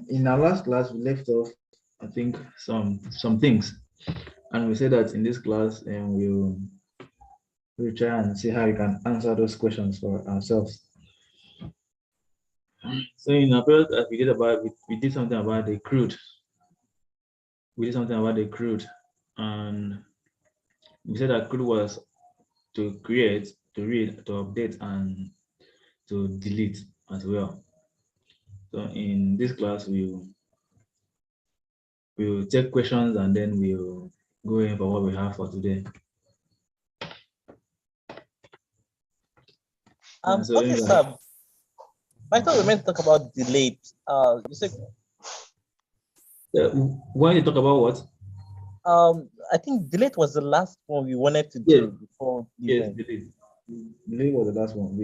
in our last class, we left off, I think, some things, and we said that in this class, we'll try and see how we can answer those questions for ourselves. So in our previous class, we did something about the crude. We did something about the crude, and we said that crude was to create, to read, to update, and to delete as well. So in this class, we'll take questions and then we'll go in for what we have for today. So okay, sir. I thought we meant to talk about delete. You said. When you talk about what? I think delete was the last one we wanted to do before. Yes, delete. Delete was the last one.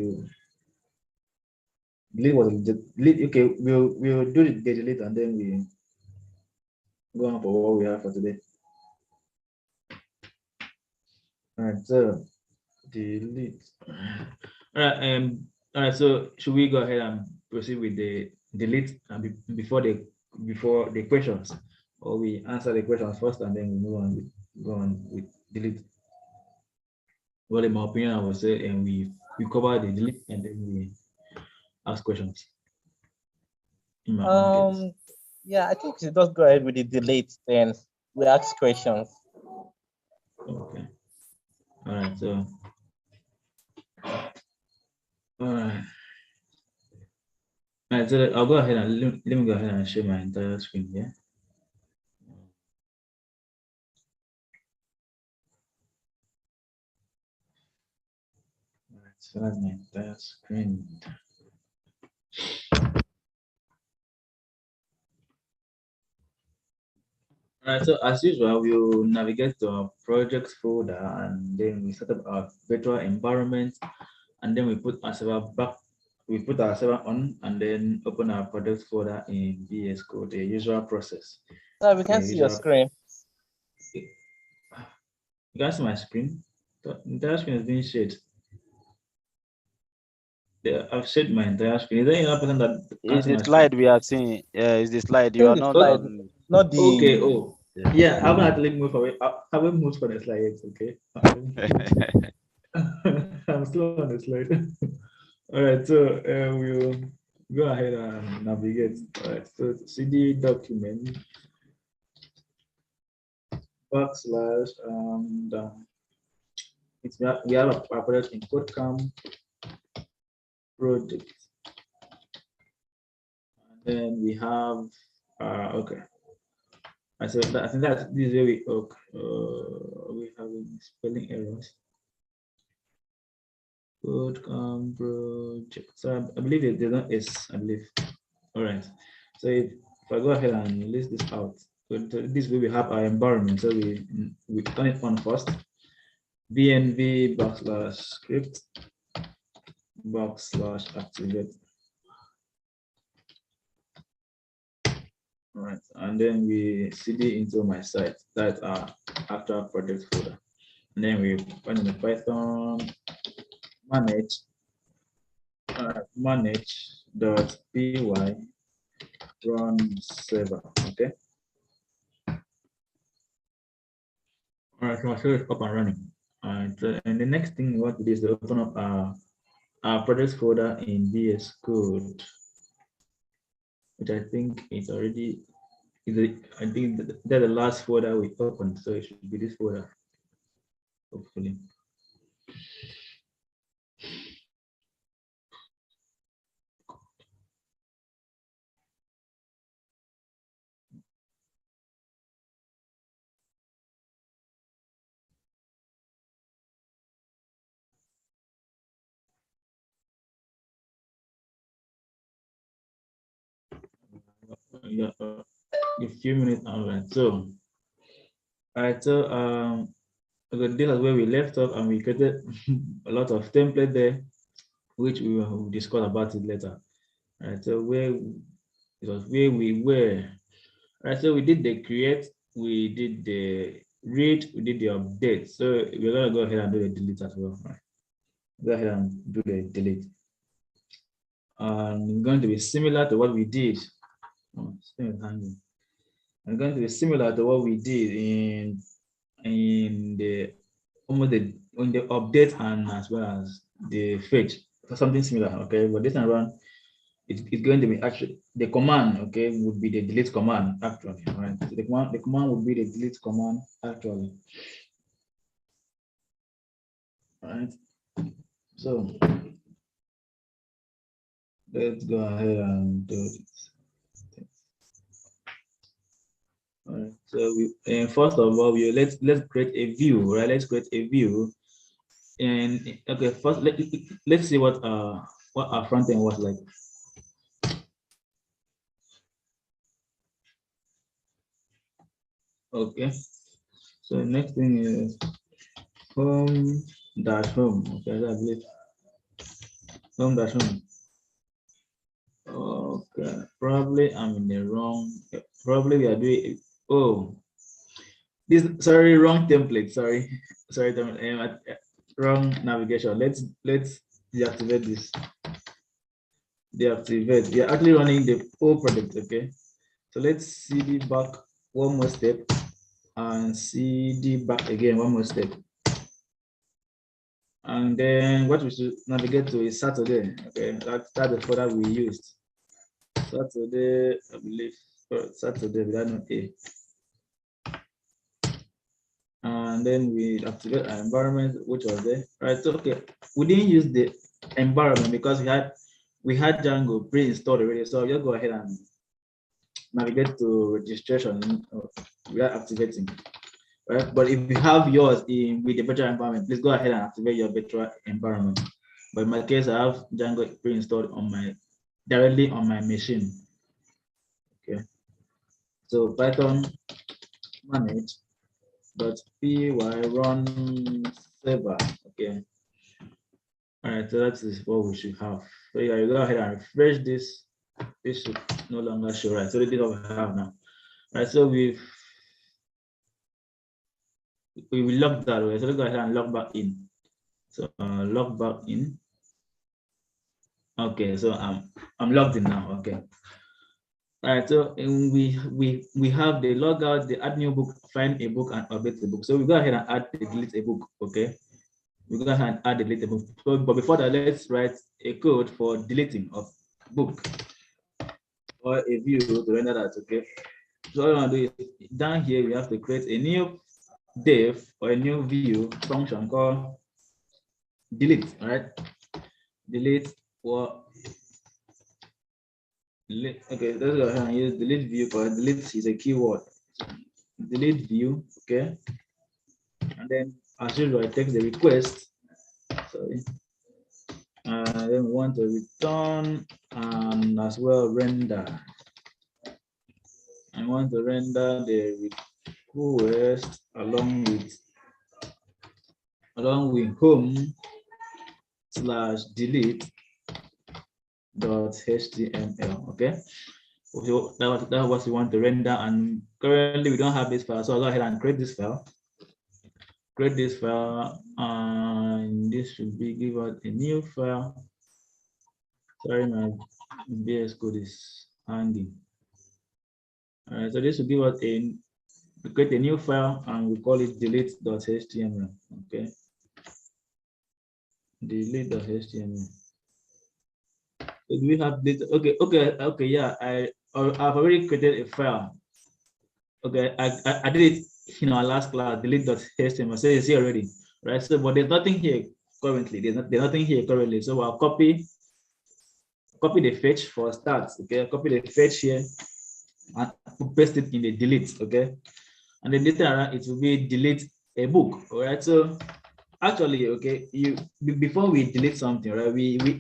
Delete was delete. Okay, we'll do the delete and then we go on for what we have for today. All right, so delete. All right, so should we go ahead and proceed with the delete before the questions, or we answer the questions first and then we go on with delete? Well, in my opinion, I would say, and we cover the delete and then we ask questions. Yeah, I think we should just go ahead with the delete, then we ask questions. Okay. All right. So. All right. All right. So I'll go ahead and let me go ahead and share my entire screen here. All right. So that's my entire screen. All right, so as usual, we'll navigate to our projects folder and then we set up our virtual environment and then we put our server on and then open our projects folder in VS Code, the usual process. So we can see your screen. You can see my screen? The entire screen is being shared. Yeah, I've shared my entire screen. Is there any other person that is the slide we are seeing? Yeah, is the slide you are not slide, not the okay. Oh, yeah. I haven't actually moved away. I haven't moved for the slide yet. Okay. I'm still on the slide. All right. So we'll go ahead and navigate. All right. So CD document backslash and we have a project in KodeCamp project. And then we have okay. I think this is where we having spelling errors. KodeCamp project. So I believe there's not S, I believe. All right. So if I go ahead and list this out, so this way we have our environment. So we turn it on first. VNV /script /activate. All right, and then we cd into my site. That's our actual project folder. And then we find in the Python manage.py run server. Okay. All right, so I'll show it up and running. And the next thing we want to do is to open up our project folder in VS Code, which I think is already I think that's the last folder we opened, so it should be this folder, hopefully. Yeah, a few minutes. All right. So okay, this is where we left off, and we created a lot of template there, which we will discuss about it later. All right. So it was where we were. All right. So we did the create, we did the read, we did the update. So we're gonna go ahead and do the delete as well. All right. Go ahead and do the delete. And it's going to be similar to what we did String with handle. And going to be similar to what we did in the almost the on the update and as well as the fetch for something similar. Okay, but this time around it's going to be actually the command, okay, would be the delete command actually, right? So the command would be the delete command actually, right? So let's go ahead and do this. All right. So we first of all let's create a view, right? Let's create a view, and okay, first let's see what our front end was like. Okay. So next thing is home dash home. Okay, I believe home dash home. Okay, probably I'm in the wrong. Probably we are doing. Oh, this sorry, wrong template. Sorry, sorry, wrong navigation. Let's deactivate this. Deactivate. We are actually running the whole project. Okay, so let's cd back one more step and cd back again one more step. And then what we should navigate to is Saturday. Okay, that's the folder we used. Saturday, I believe. Saturday without no A. And then we activate our environment, which was there. Right. So okay, we didn't use the environment because we had Django pre-installed already. So I'll just go ahead and navigate to registration without activating. Right. But if you have yours in with the virtual environment, please go ahead and activate your virtual environment. But in my case, I have Django pre-installed directly on my machine. Okay. So Python manage .py run server. Okay. All right. So that is what we should have. So yeah, you go ahead and refresh this. This should no longer show, right? So this is what we have now. All right. So we will log that way. So let's go ahead and log back in. So log back in. Okay. So I'm logged in now. Okay. All right, so we have the logout, the add new book, find a book, and update the book. So we go ahead and add the delete a book. Okay, we go ahead and add the delete a book. So, but before that, let's write a code for deleting of book or a view to render that. Okay, so all I want to do is down here we have to create a new div or a new view function called delete. All right, delete or delete. Okay, let's go ahead and use delete view because delete is a keyword. Delete view. Okay. And then as usual, I take the request. Sorry. Then we want to return and as well render. I want to render the request along with home / delete .html. Okay. So that's what we want to render, and currently we don't have this file, so I'll go ahead and create this file. Create this file, and this should be give us a new file. Sorry, my VS Code is handy. All right, so this will give us we create a new file and we call it delete.html. Okay, delete.html. So do we have this? Okay, yeah, I've already created a file. Okay, I did it in our last class, delete.html. So it's here already, right? So, but there's nothing here currently. There's nothing here currently. So I'll copy the fetch for start. Okay, copy the fetch here and paste it in the delete. Okay, and then later it will be delete a book. All right. So actually, okay, before we delete something, right? We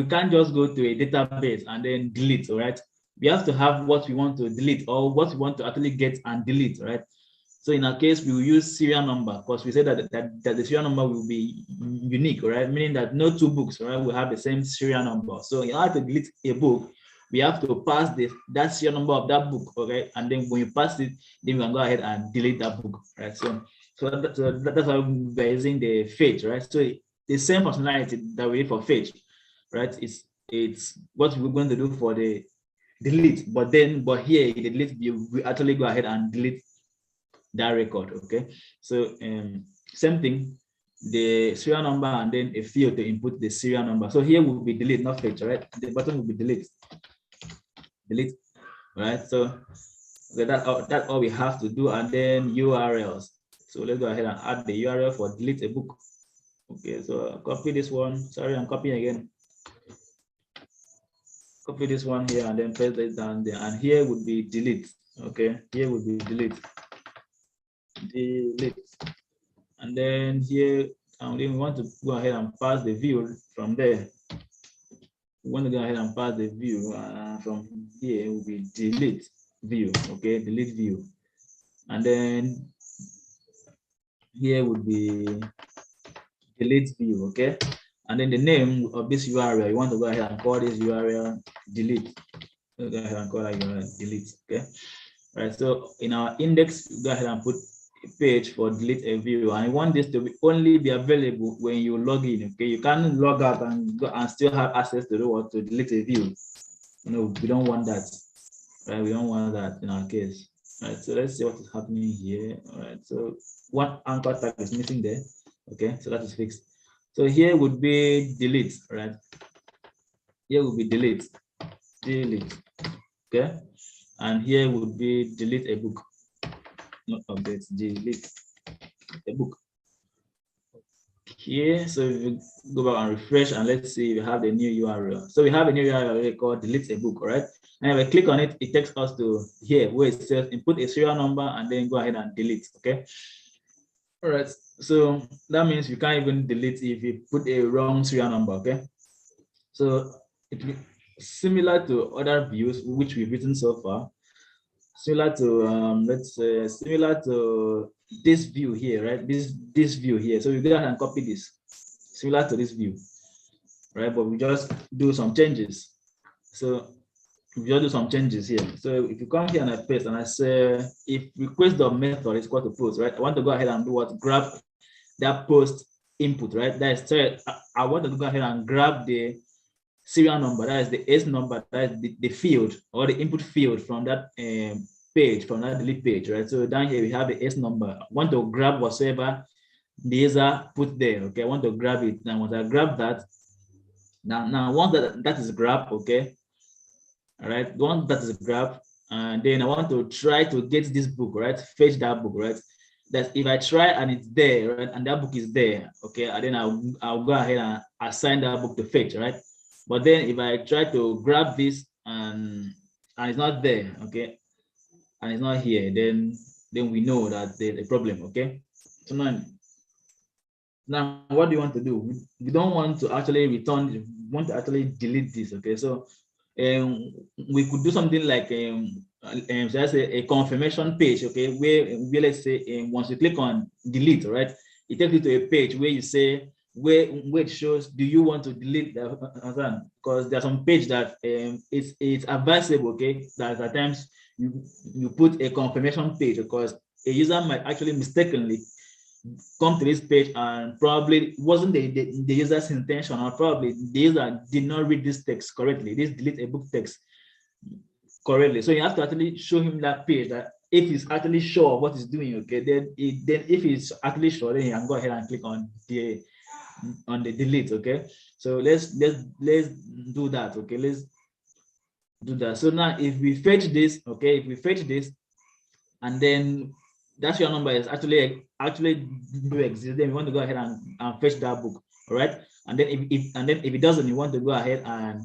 can't just go to a database and then delete. All right. We have to have what we want to delete or what we want to actually get and delete. Right. So in our case, we will use serial number because we said that the serial number will be unique, right? Meaning that no two books, right, will have the same serial number. So in order to delete a book, we have to pass that serial number of that book, okay? And then when you pass it, then we can go ahead and delete that book, right? So that's why we're using the fetch, right? So the same functionality that we did for fetch, right? It's what we're going to do for the delete, but here in the delete view, we actually go ahead and delete that record. Okay, so same thing, the serial number and then a field to input the serial number. So here will be delete, not fetch, right? The button will be delete, right? So that's all we have to do, and then URLs. So let's go ahead and add the URL for delete a book. Okay, so I'll copy this one. Sorry, I'm copying again. Copy this one here and then paste it down there, and here would be delete. Okay, here would be delete, and then here we want to go ahead and pass the view from there. We want to go ahead and pass the view from here. It will be delete view. Okay, delete view, and then here would be delete view. Okay, and then the name of this URL, you want to go ahead and call this URL delete. Go ahead and call that URL delete. Okay, all right. So in our index, go ahead and put a page for delete a view, and I want this to only be available when you log in. Okay, you can't log out and go and still have access to the what to delete a view. No, we don't want that. Right, we don't want that in our case. All right, so let's see what is happening here. All right, so one anchor tag is missing there. Okay, so that is fixed. So here would be delete, right? Here would be delete. Okay, and here would be delete a book. Not update, delete a book. Here, so if you go back and refresh, and let's see, we have the new URL. So we have a new URL called delete a book, right? And if I click on it, it takes us to here where it says input a serial number and then go ahead and delete. Okay. All right. So that means you can't even delete if you put a wrong serial number. Okay. So it will be similar to other views which we've written so far. Similar to let's say similar to this view here, right? This view here. So we go ahead and copy this, similar to this view, right? But we just do some changes. So we just do some changes here. So if you come here and I paste and I say if request the method is equal to post, right? I want to go ahead and do what? Grab that post input, right? That is I want to go ahead and grab the serial number, that is the S number, that is the field or the input field from that page, from that delete page, right? So down here we have the S number. I want to grab whatsoever the user put there. Okay, I want to grab it. Now once I grab that, now once that is grabbed, okay, all right, once that is grabbed, and then I want to try to get this book, right? Fetch that book, right? That if I try and it's there, right, and that book is there, okay, and then I'll go ahead and assign that book to fetch, right? But then if I try to grab this and it's not there, okay, and it's not here, then we know that there's a problem, okay? So now what do you want to do? We don't want to actually return, we want to actually delete this, okay? So we could do something like so I say a confirmation page, okay, where let's say once you click on delete, right, it takes you to a page where you say where it shows do you want to delete that, because there's some page that it's advisable, okay, that at times you put a confirmation page because a user might actually mistakenly come to this page and probably wasn't the user's intention, or probably the user did not read this text correctly, this delete a book text correctly. So you have to actually show him that page, that if he's actually sure of what he's doing, okay, then if he's actually sure, then he can go ahead and click on the delete. Okay, so let's do that. Okay, let's do that. So now if we fetch this, okay, if we fetch this and then that's your number is actually do exist, then we want to go ahead and fetch that book. All right, and then if it doesn't, you want to go ahead and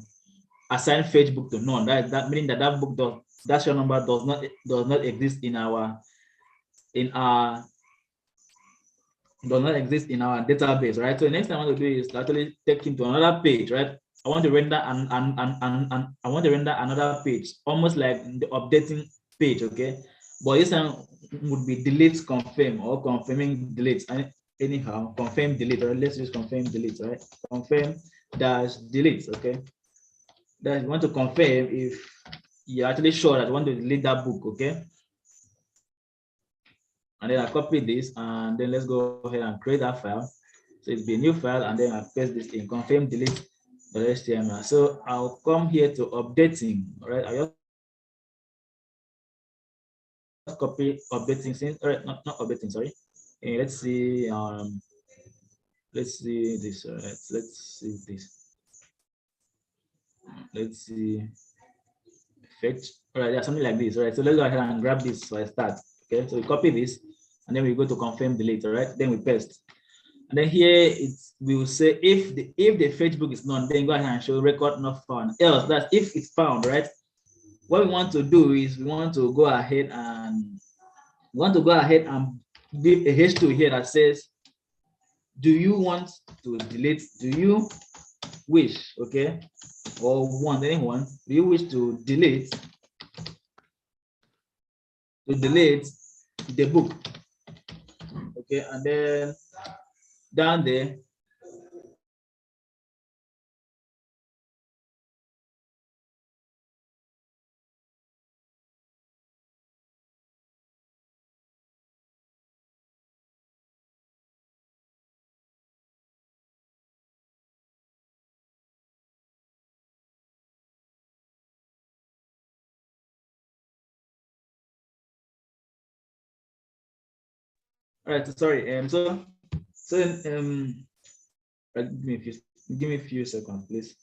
assign fetch book to none. That meaning that book that's your number does not exist in our database, right? So the next thing I want to do is actually take him to another page, right? I want to render I want to render another page, almost like the updating page, okay? But this time would be delete confirm or confirming delete. And anyhow, confirm delete, right? Let's use confirm delete, right? Confirm dash delete, okay? Then you want to confirm if you're actually sure that you want to delete that book, okay? And then I copy this, and then let's go ahead and create that file. So it's be a new file, and then I paste this in confirm delete.html. So I'll come here to updating, all right? I just copy updating since not updating, sorry. Let's see this. Let's see this. Let's see fetch. All right, there's something like this. All right, so let's go ahead and grab this for a start. Okay, so we copy this and then we go to confirm delete. All right, then we paste. And then here we will say if the Facebook is none, then go ahead and show record not found. Else, that's if it's found, right? What we want to do is we want to go ahead and give a H2 here that says, do you want to delete? Do you wish? Okay, or want anyone? Do you wish to delete the book? Okay, and then down there, all right, sorry. Give me a few seconds, please.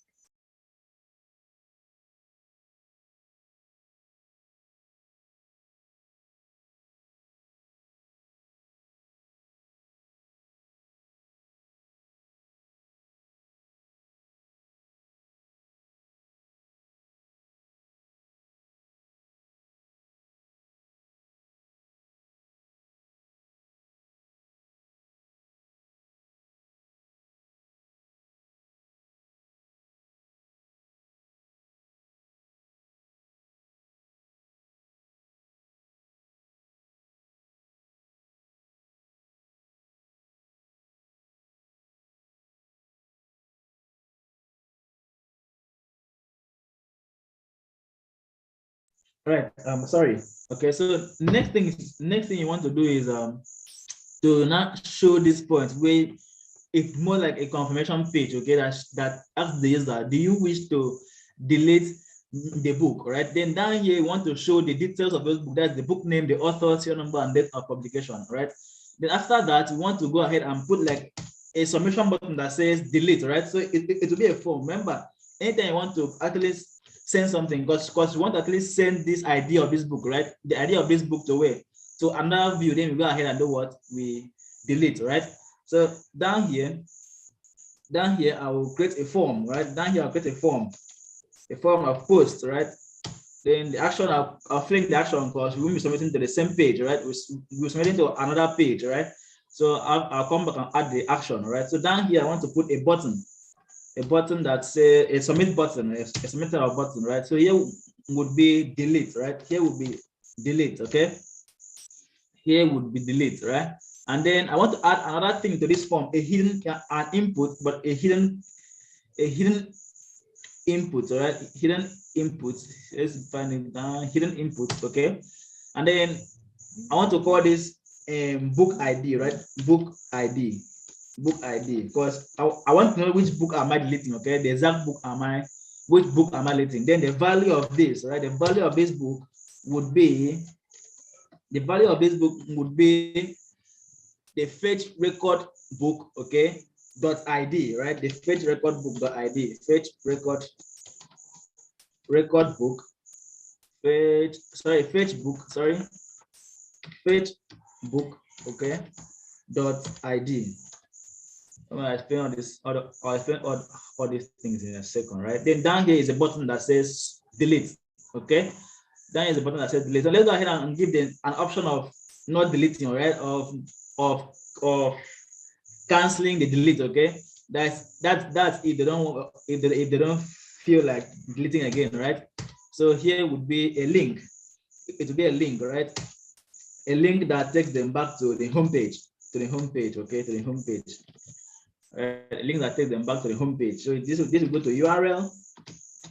All right. Sorry. Okay. So next thing you want to do is to not show this point where it's more like a confirmation page. Okay. That asks the user, do you wish to delete the book? Right. Then down here you want to show the details of those book. That's the book name, the author, serial number, and date of publication. Right. Then after that, you want to go ahead and put like a submission button that says delete. Right. So it will be a form. Remember, anytime you want to actually send something, because you want to at least send this idea of this book, right? The idea of this book to where? So another view, then we go ahead and do what? We delete, right? So down here, I will create a form, right? Down here, I'll create a form of post, right? Then the action, I'll fling the action because we will be submitting to the same page, right? We're submitting to another page, right? So I'll come back and add the action, right? So down here, I want to put a button that says a submit button, a submitter button, right? So here would be delete, right? Here would be delete, okay? Here would be delete, right? And then I want to add another thing to this form, an input, but a hidden input, all right? Hidden input. Let's find it down. Hidden input, okay? And then I want to call this book ID, right? Book ID, because I want to know which book am I deleting, okay? The exact book which book am I deleting? Then the value of this, right? The value of this book would be the fetch record book, okay? .id, right? The fetch record book .id, fetch record book, fetch book, okay? .id. I'm gonna explain I'll explain all these things in a second, right? Then down here is a button that says delete, okay? Down here is a button that says delete. So let's go ahead and give them an option of not deleting, right? Of canceling the delete, okay? That's if they don't feel like deleting again, right? So here would be a link. It would be a link, right? A link that takes them back to the home page, okay, to the home page. A link that takes them back to the home page. So this will go to URL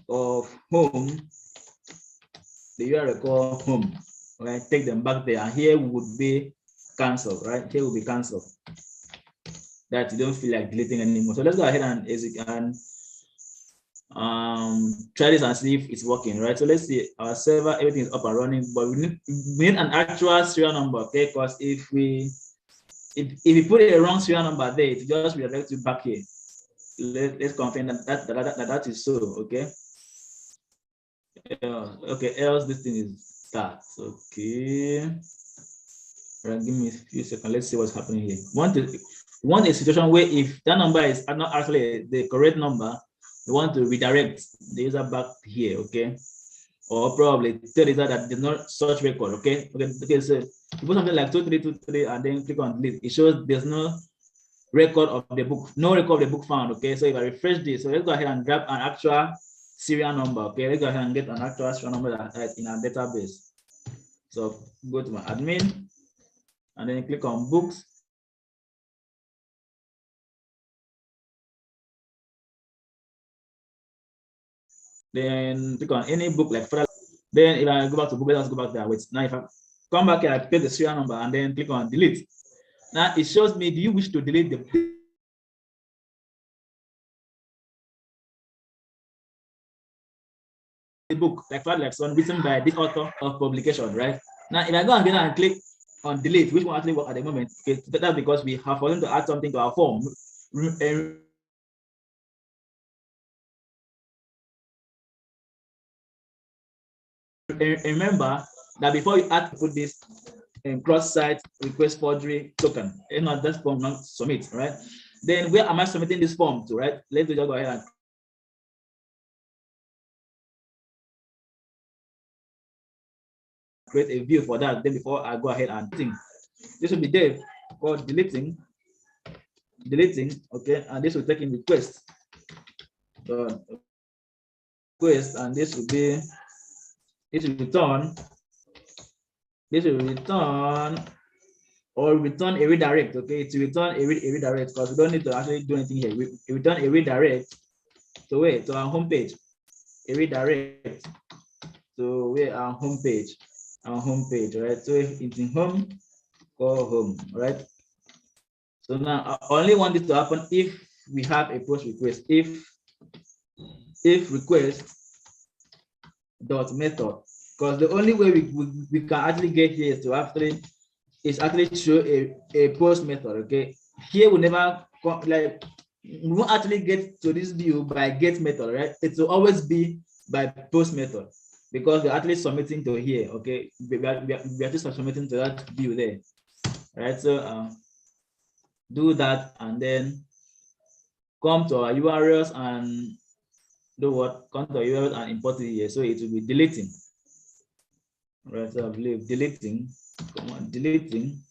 of home, the URL called home, right? Take them back there, and here would be cancel, right? Here will be cancel. That you don't feel like deleting anymore. So let's go ahead and try this and see if it's working, right? So let's see our server, everything is up and running, but we need an actual serial number, okay? Because if we put a wrong serial number there, it just redirects you back here. Let's confirm that is so, okay? Okay, else this thing is that, okay. Right, give me a few seconds. Let's see what's happening here. Want a situation where if that number is not actually the correct number, we want to redirect the user back here, okay? Or probably tell the user that there's not such record, okay? Okay, so you put something like 2323 and then click on delete. It shows there's no record of the book, no record of the book found, okay? So if I refresh this, so let's go ahead and grab an actual serial number, okay? Let's go ahead and get an actual serial number that in our database. So go to my admin and then click on books. Then click on any book like further. Then if I go back to book, let's go back there. Wait, now if I come back here, I paste the serial number and then click on delete. Now it shows me, do you wish to delete the book like one written by this author of publication, right? Now if I go again and click on delete, which won't actually work at the moment, okay, that's because we have forgotten to add something to our form. Remember that before you add, put this cross-site request forgery token. If not, that form not submit, right? Then where am I submitting this form to, right? Let's just go ahead and create a view for that. Then before I go ahead and think, this will be there called deleting, okay, and this will take in request. Request, and this will be, this will return or return a redirect, okay? To return a redirect, because we don't need to actually do anything here. We return a redirect to where? To our home page. A redirect to where? Our home page. Right? So if it's in home, go home, right? So now I only want it to happen if we have a post request. If request dot method, because the only way we can actually get here is to actually show a post method, okay? Here we never like, we won't actually get to this view by get method, right? It will always be by post method because we're actually submitting to here, okay? We are just submitting to that view there, right? So do that and then come to our URLs and do what? Come to our URLs and import it here. So it will be deleting, right? So I believe deleting, come on, deleting.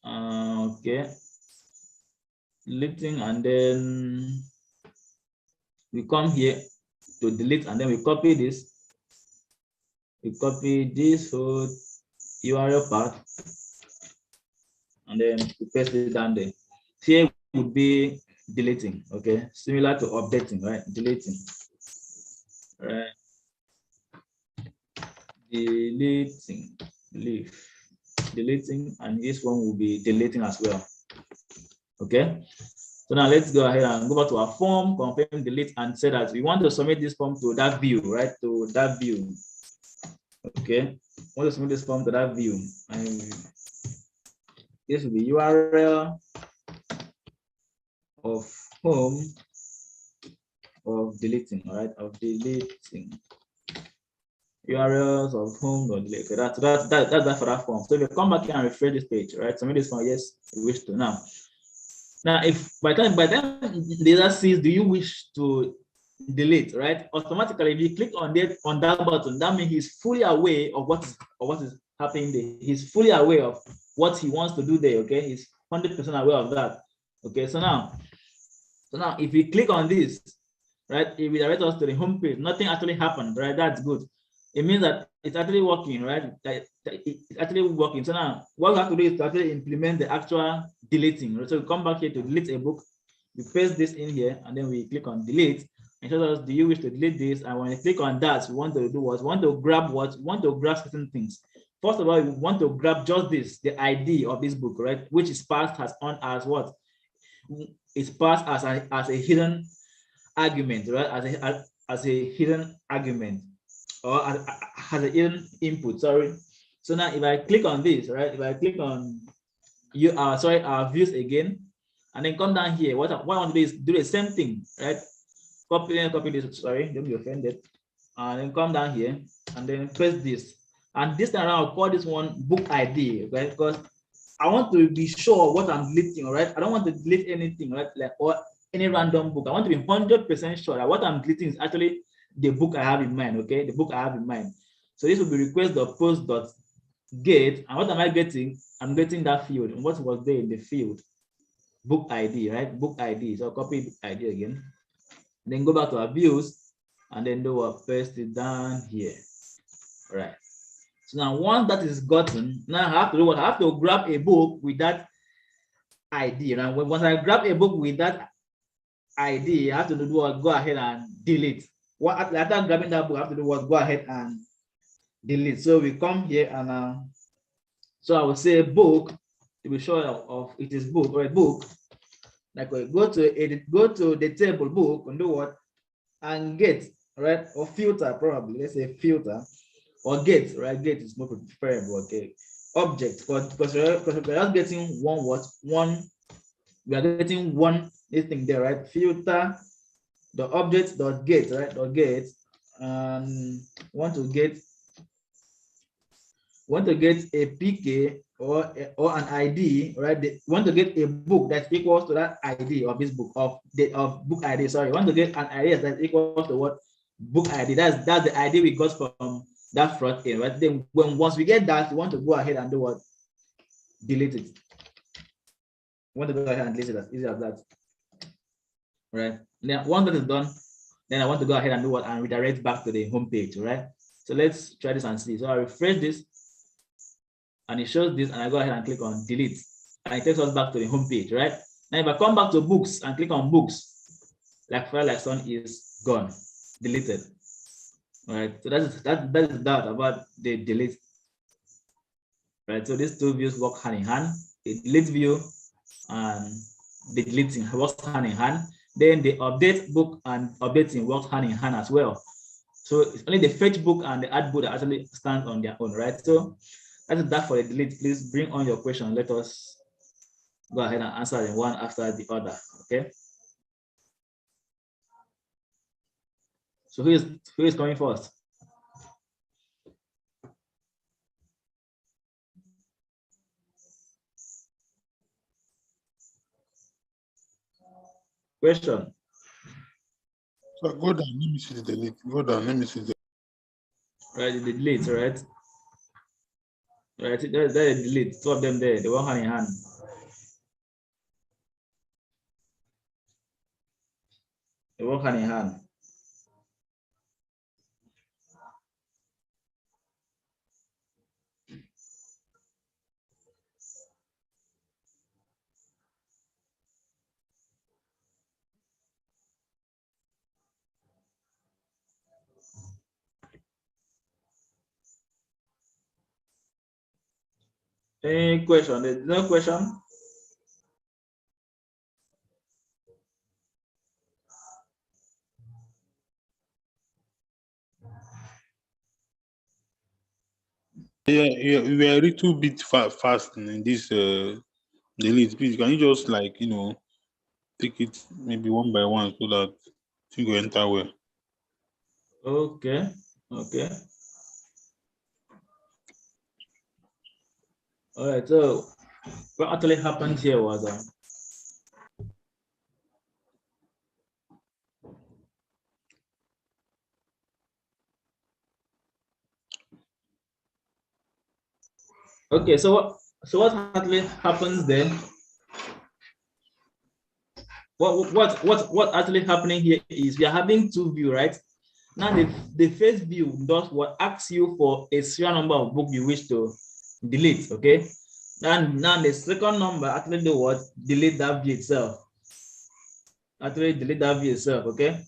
Okay, deleting, and then we come here to delete, and then we copy this. We copy this whole URL path, and then we paste it down there. Here would be deleting, okay? Similar to updating, right? Deleting, right? Deleting, and this one will be deleting as well. Okay, so now let's go ahead and go back to our form, confirm, delete, and say that we want to submit this form to that view, right? To that view. Okay, we want to submit this form to that view, and this will be URL of home of deleting, right? Of deleting. URLs of home or delete. Okay, that's that for that form. So if you come back here and refresh this page, right? Submit this form, yes, you wish to. Now, if by then the user sees, do you wish to delete, right? Automatically, if you click on that button, that means he's fully aware of what is happening there. He's fully aware of what he wants to do there. Okay, he's 100% aware of that. Okay, so now if we click on this, right, it will direct us to the home page. Nothing actually happened, right? That's good. It means that it's actually working, right? It's actually working. So now what we have to do is to actually implement the actual deleting. Right? So we come back here to delete a book. We paste this in here, and then we click on delete. And shows us, do you wish to delete this? And when you click on that, we want to do what? We want to grab what? We want to grab certain things. First of all, we want to grab just this, the ID of this book, right? Which is passed as what? It's passed as a hidden argument, right, as a hidden argument, or as a hidden input. Sorry. So now if I click on this, right, if I click on our views again, and then come down here, what I want to do is do the same thing, right? Copy this, sorry, don't be offended. And then come down here and then paste this. And this time around, I'll call this one book ID, right? Because I want to be sure what I'm deleting, right? I don't want to delete anything, right? Like, or any random book. I want to be 100% sure that what I'm deleting is actually the book I have in mind, okay? The book I have in mind. So this will be request.post.get. And what am I getting? I'm getting that field. And what was there in the field? Book ID, right? Book ID. So I'll copy book ID again. Then go back to our views and then do a paste it down here. All right. So now once that is gotten, now I have to do what? I have to grab a book with that ID. Now once I grab a book with that ID, I have to do what? Go ahead and delete. What after grabbing that book, I have to do what? Go ahead and delete. So we come here and so I will say book to be sure of it is book or a book. Like we go to edit, go to the table book and do what? And get, right? Or filter, probably. Let's say filter or get, right? Get is more preferable, okay? Object, because we're just getting one what? We are getting one this thing there, right? Filter the object dot get, right? Dot get, and want to get a PK or an ID, right? They want to get a book that's equals to that ID of this book of book ID. Sorry, want to get an ID that's equals to what? Book ID. That's the ID we got from that front end, right? Then once we get that, we want to go ahead and do what? Delete it. We want to go ahead and delete it as easy as that, right? Now once that is done, then I want to go ahead and do what? And redirect back to the home page, right? So let's try this and see. So I refresh this. And it shows this, and I go ahead and click on delete, and it takes us back to the home page, right? Now, if I come back to books and click on books, like file like son is gone, deleted. All right, so that is that about the delete, right? So these two views work hand in hand. The delete view and the deleting works hand in hand. Then the update book and updating works hand in hand as well. So it's only the fetch book and the add book that actually stand on their own, right? So that is that for the delete. Please bring on your question. Let us go ahead and answer them one after the other. Okay. So who is coming first? Question. So go down. Let me see the delete. Go down. Let me see the. Right, the delete, right? Right, there's a delete. Two of them there. They work hand in hand. They work hand in hand. Any question? There's no question. Yeah, we were a little bit fast in this delete. Please, can you just take it maybe one by one so that you go enter well. Okay. Okay. All right. So what actually happened here was okay. So what actually happens then? What actually happening here is we are having two views, right? Now the first view does what? Asks you for a serial number of book you wish to delete. Okay. And now the second number actually do what? Delete that view itself. Actually delete that view itself. Okay.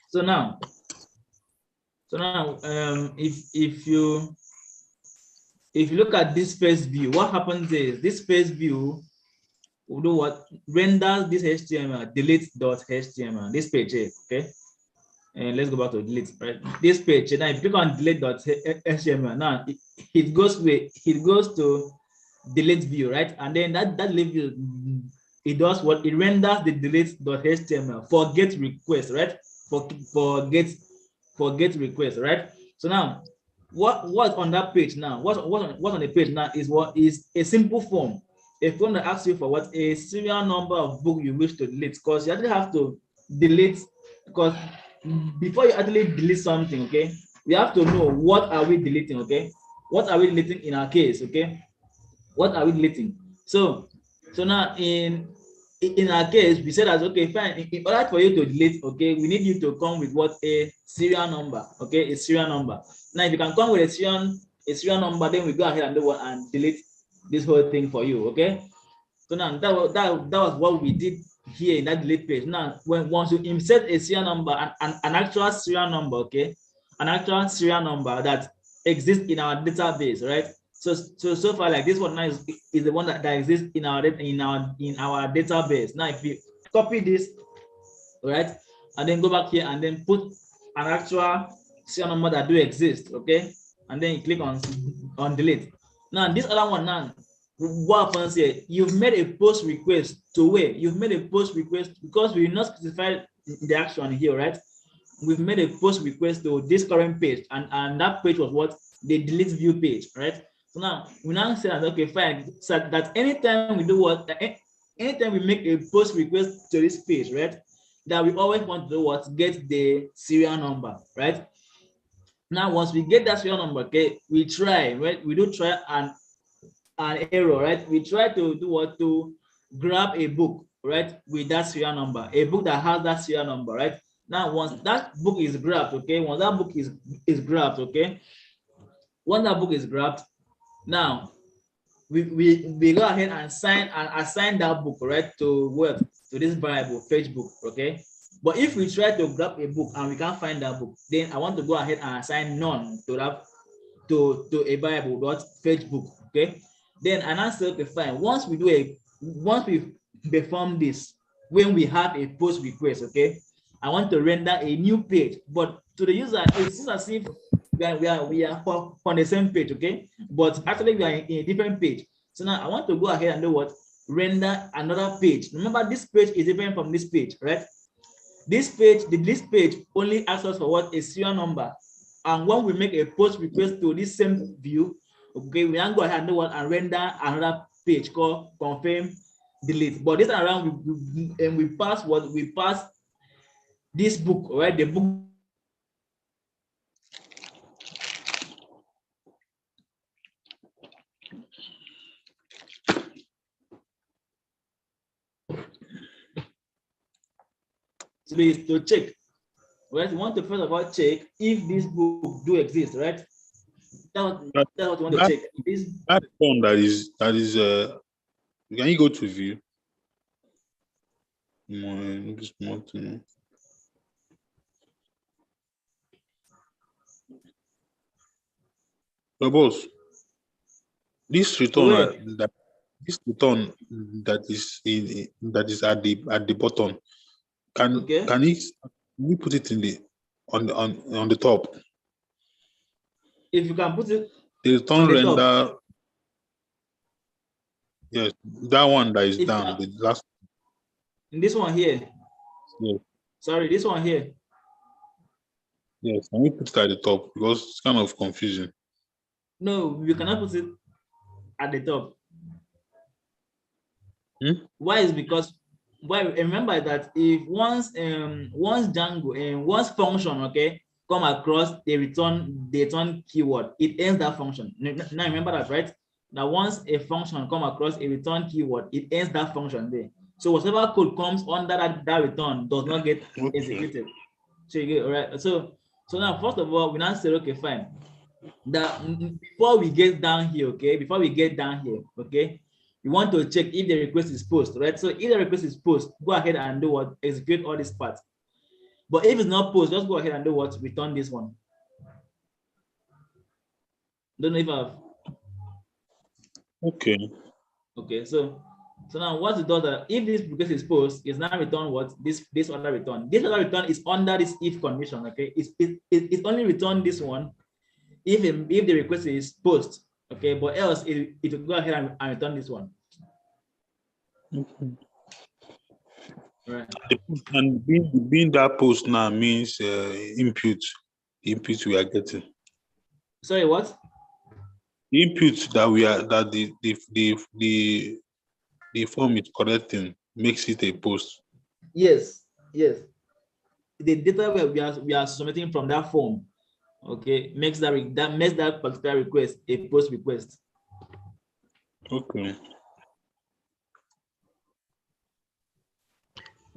So now if you look at this first view, what happens is this first view we'll do what? Render this HTML, delete.html, this page here, okay? And let's go back to delete, right? This page, now if you click on delete.html, now it goes to delete view, right? And then that delete view, it does what? It renders the delete.html for get request, right? For get request, right? So now what's on that page now? What's on the page now is what is a simple form. If you want to ask you for what a serial number of book you wish to delete, because you actually have to delete, because before you actually delete something, okay, we have to know what are we deleting, okay? What are we deleting in our case, okay? What are we deleting? So now in our case, we said that okay, fine. In order for you to delete, okay, we need you to come with what? A serial number, okay, a serial number. Now, if you can come with a serial number, then we go ahead and do what? And delete this whole thing for you, okay? So now that was what we did here in that delete page. Now, once you insert a serial number, an actual serial number, okay, an actual serial number that exists in our database, right? So far, like this one now is the one that exists in our database. Now, if you copy this, right, and then go back here and then put an actual serial number that do exist, okay, and then you click on delete. Now, this other one now, what happens here? You've made a post request to where? You've made a post request because we not specify the action here, right? We've made a post request to this current page, and that page was what? The delete view page, right? So now we now say that okay, fine. So that anytime we do what? Anytime we make a post request to this page, right? That we always want to do what? Get the serial number, right? Now, once we get that serial number, okay, we try, right? We do try an error, right? We try to do what? To grab a book, right? With that serial number, a book that has that serial number, right? Now, once that book is grabbed, okay, once that book is grabbed, okay, once that book is grabbed, now we go ahead and assign that book, right, to what? To this variable Facebook, okay. But if we try to grab a book and we can't find that book, then I want to go ahead and assign none to that to a variable dot Facebook, okay. Then I now say okay, fine. Once we perform this, when we have a post request, okay, I want to render a new page, but to the user, it seems as if we are on the same page, okay, but actually we are in a different page. So now I want to go ahead and do what? Render another page. Remember, this page is different from this page, right? This page only asks us for what? A serial number. And when we make a post request to this same view, okay, we now go ahead and do what? And render another page called confirm delete. But this time around, we pass what? We pass this book, right? The book to check, right? We want to first of all check if this book do exist, right? That's what we want to check. That form that is can you go to view? So boss, this return that is at the bottom, can we put it in the on the top? If you can put it the return render top. Yes, that one that is if down, the last. In this one here. Yes. Sorry, this one here. Yes, can we put it at the top because it's kind of confusing. No, we cannot put it at the top. Why is because remember that if once Django and once function, okay, come across the return keyword, it ends that function. Now remember that, right? Now once a function come across a return keyword, it ends that function there. So whatever code comes under that return does not get executed. So you get all right. So now first of all, we now say okay, fine. That before we get down here, okay, okay, we want to check if the request is post, right? So if the request is post, go ahead and do what? Execute all this part. But if it's not post, just go ahead and do what? Return this one. Don't know if I've. Okay. Okay, so So now what it does that if this request is post, is now return what this other return. This other return is under this if condition. Okay, it's only return this one if the request is post. Okay, but else it will go ahead and return this one. Okay. Right. And being that post now means input we are getting. Sorry, what? The input that we are that the form is correcting makes it a post. Yes, yes. The data we are submitting from that form, okay, makes that particular request a post request. Okay.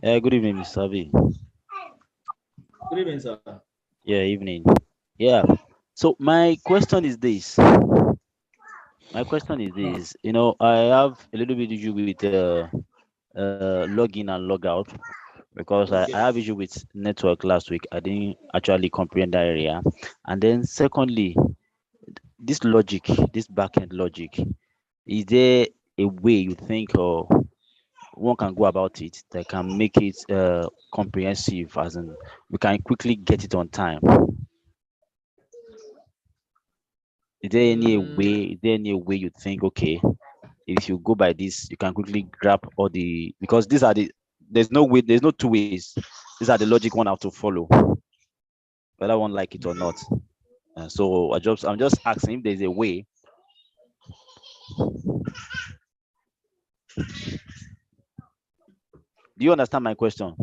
Good evening, Mr. Avi. Good evening, sir. Yeah, evening. Yeah. So my question is this. You know, I have a little bit issue with login and log out because I Okay. have issue with network last week. I didn't actually comprehend that area. And then secondly, this logic, this backend logic, is there a way you think or one can go about it that can make it comprehensive, as in we can quickly get it on time? Is there any way? Is there any way you think, okay, if you go by this, you can quickly grab all the, because these are the, there's no two ways. These are the logic one have to follow, whether one like it or not. So I'm just asking if there's a way. Do you understand my question?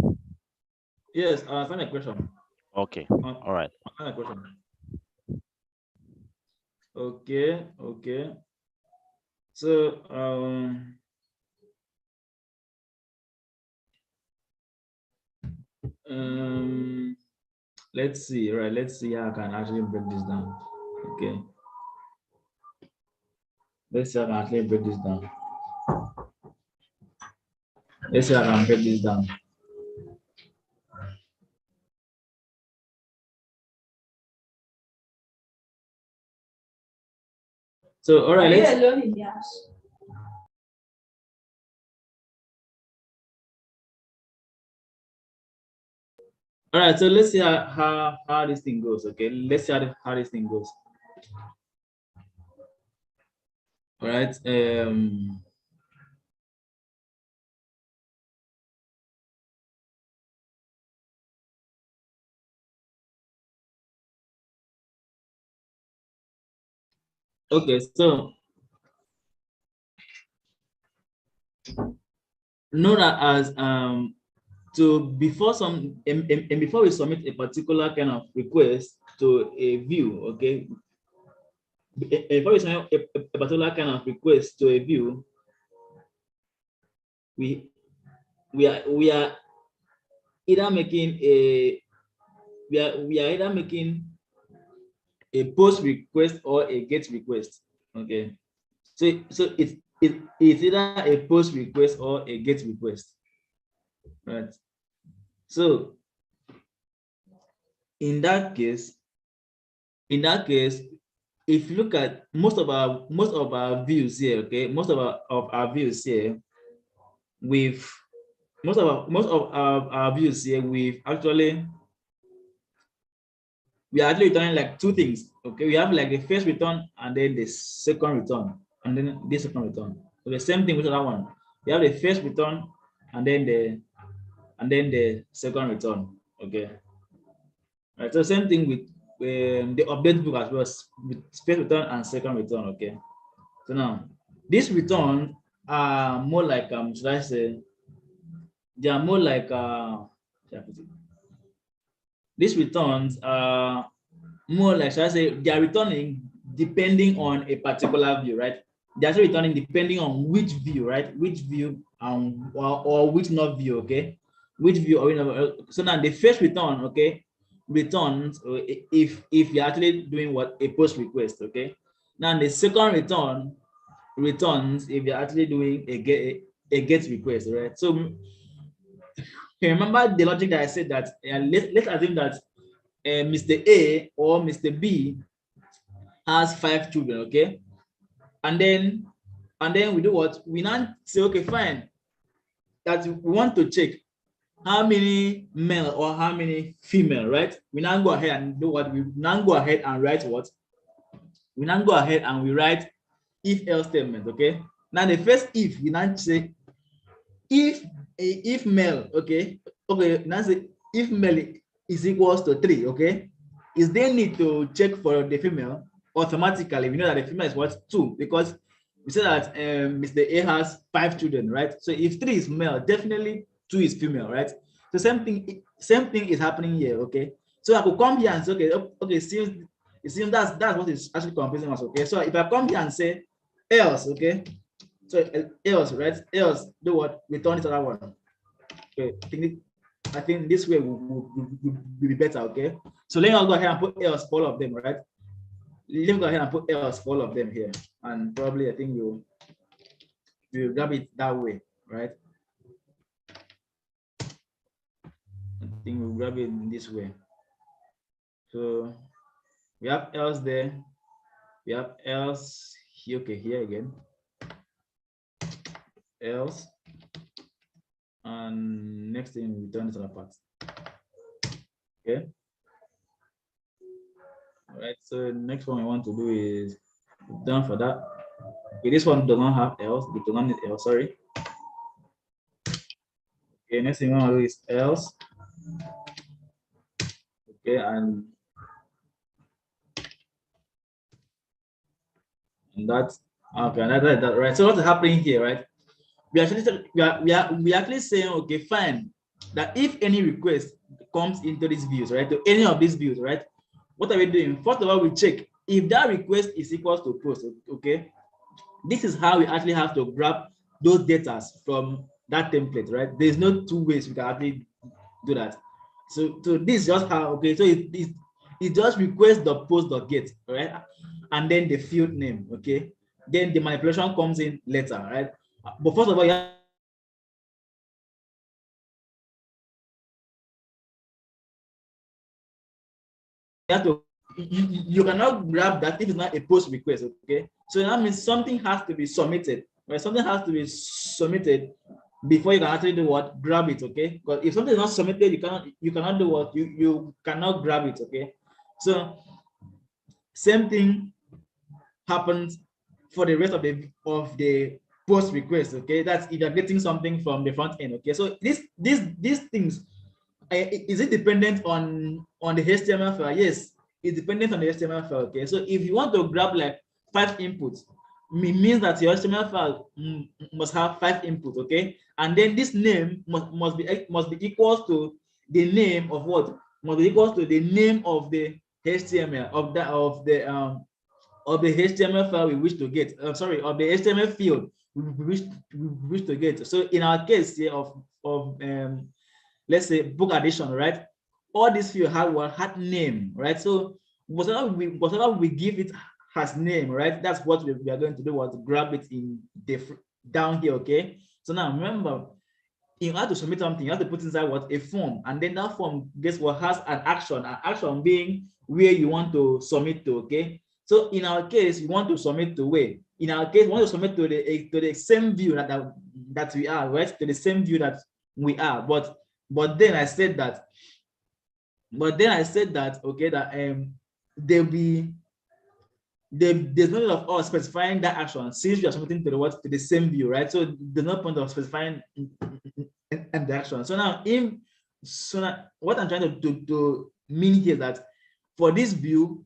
Yes, I understand the question. Okay. All right. I understand the question. Okay, okay. So let's see, right? Let's see how I can actually break this down. Okay. Let's see how I can actually break this down. Let's see how I can break this down. So all right, all right, so let's see how this thing goes. Okay, let's see how this thing goes. All right. Okay, so know that as to before before we submit a particular kind of request to a view, okay, before we submit a particular kind of request to a view, we are either making a we are either making a post request or a get request. Okay, so it's either a post request or a get request, right? So in that case, if you look at most of our views here, okay, most of our views here, with most of our views here, we are actually returning like two things. Okay, we have like the first return and then the second return, and then this second return. So the same thing with that one. We have the first return and then the second return. Okay. Right. So same thing with the update book as well, with first return and second return. Okay. So now these returns are more like should I say, they are more like these returns are more like, should I say, they are returning depending on a particular view, right? They are actually returning depending on which view, right? Which view or which not view, okay? Which view or so now the first return, okay, returns if you're actually doing what a post request, okay? Now the second return returns if you're actually doing a get request, right? So remember the logic that I said that let's assume that Mr. A or Mr. B has 5 children, okay? And then And then we do what? We now say, okay, fine, that we want to check how many male or how many female, right? We now go ahead and do what? We now go ahead and write what? We now go ahead and we write if else statement, okay? Now the first if, we now say if male, okay, now say if male is equals to 3, okay, is there need to check for the female? Automatically we know that the female is what? 2, because we say that Mr. A has 5 children, right? So if 3 is male, definitely 2 is female, right? The same thing is happening here, okay? So I could come here and say, okay, it seems that's what is actually confusing us, okay? So if I come here and say else, okay, so else, right? Else, do what? Return this other one. Okay, I think this way will be better, okay? So let me go ahead and put else for all of them, right? Let me go ahead and put else for all of them here, and probably I think you'll grab it that way, right? I think we'll grab it in this way. So we have else there, we have else here, okay, here again, else, and next thing we turn this other part. Okay. All right, so next one we want to do is done for that. Okay, this one does not have else, we do not need else, sorry. Okay, next thing we want to do is else. Okay, and that's okay, that right. So what's happening here, right? We actually saying, okay, fine, that if any request comes into these views, right, to any of these views, right, what are we doing? First of all, we check if that request is equals to post, okay? This is how we actually have to grab those data from that template, right? There's no 2 ways we can actually do that. So this is just how, okay, so it just requests the post.get, right? And then the field name, okay? Then the manipulation comes in later, right? But first of all, you have to, you cannot grab that if it's not a post request, okay? So that means something has to be submitted, right? Something has to be submitted before you can actually do what? Grab it, okay? Because if something is not submitted, you cannot do what? You cannot grab it, okay? So same thing happens for the rest of the post request, okay? That's if you're getting something from the front end, okay? So these things, is it dependent on the HTML file? Yes, it's dependent on the HTML file, okay? So if you want to grab like 5 inputs, it means that your HTML file must have 5 inputs, okay? And then this name must be equals to the name of what? Must be equals to the name of the HTML of the HTML file we wish to get. Sorry, of the HTML field we wish to get. So in our case here of let's say book addition, right? All these fields had name, right? So whatever we give it has name, right? That's what we are going to do, was grab it in down here, okay? So now remember, in order to submit something, you have to put inside what? A form, and then that form, guess what, has an action being where you want to submit to, okay? So in our case, we want to submit to where? In our case, we want to submit to the same view that we are, right? To the same view that we are. But then I said that, okay, that there's no need of us specifying that action since we are submitting to the same view, right? So there's no point of specifying and the action. So now what I'm trying to mean here is that for this view,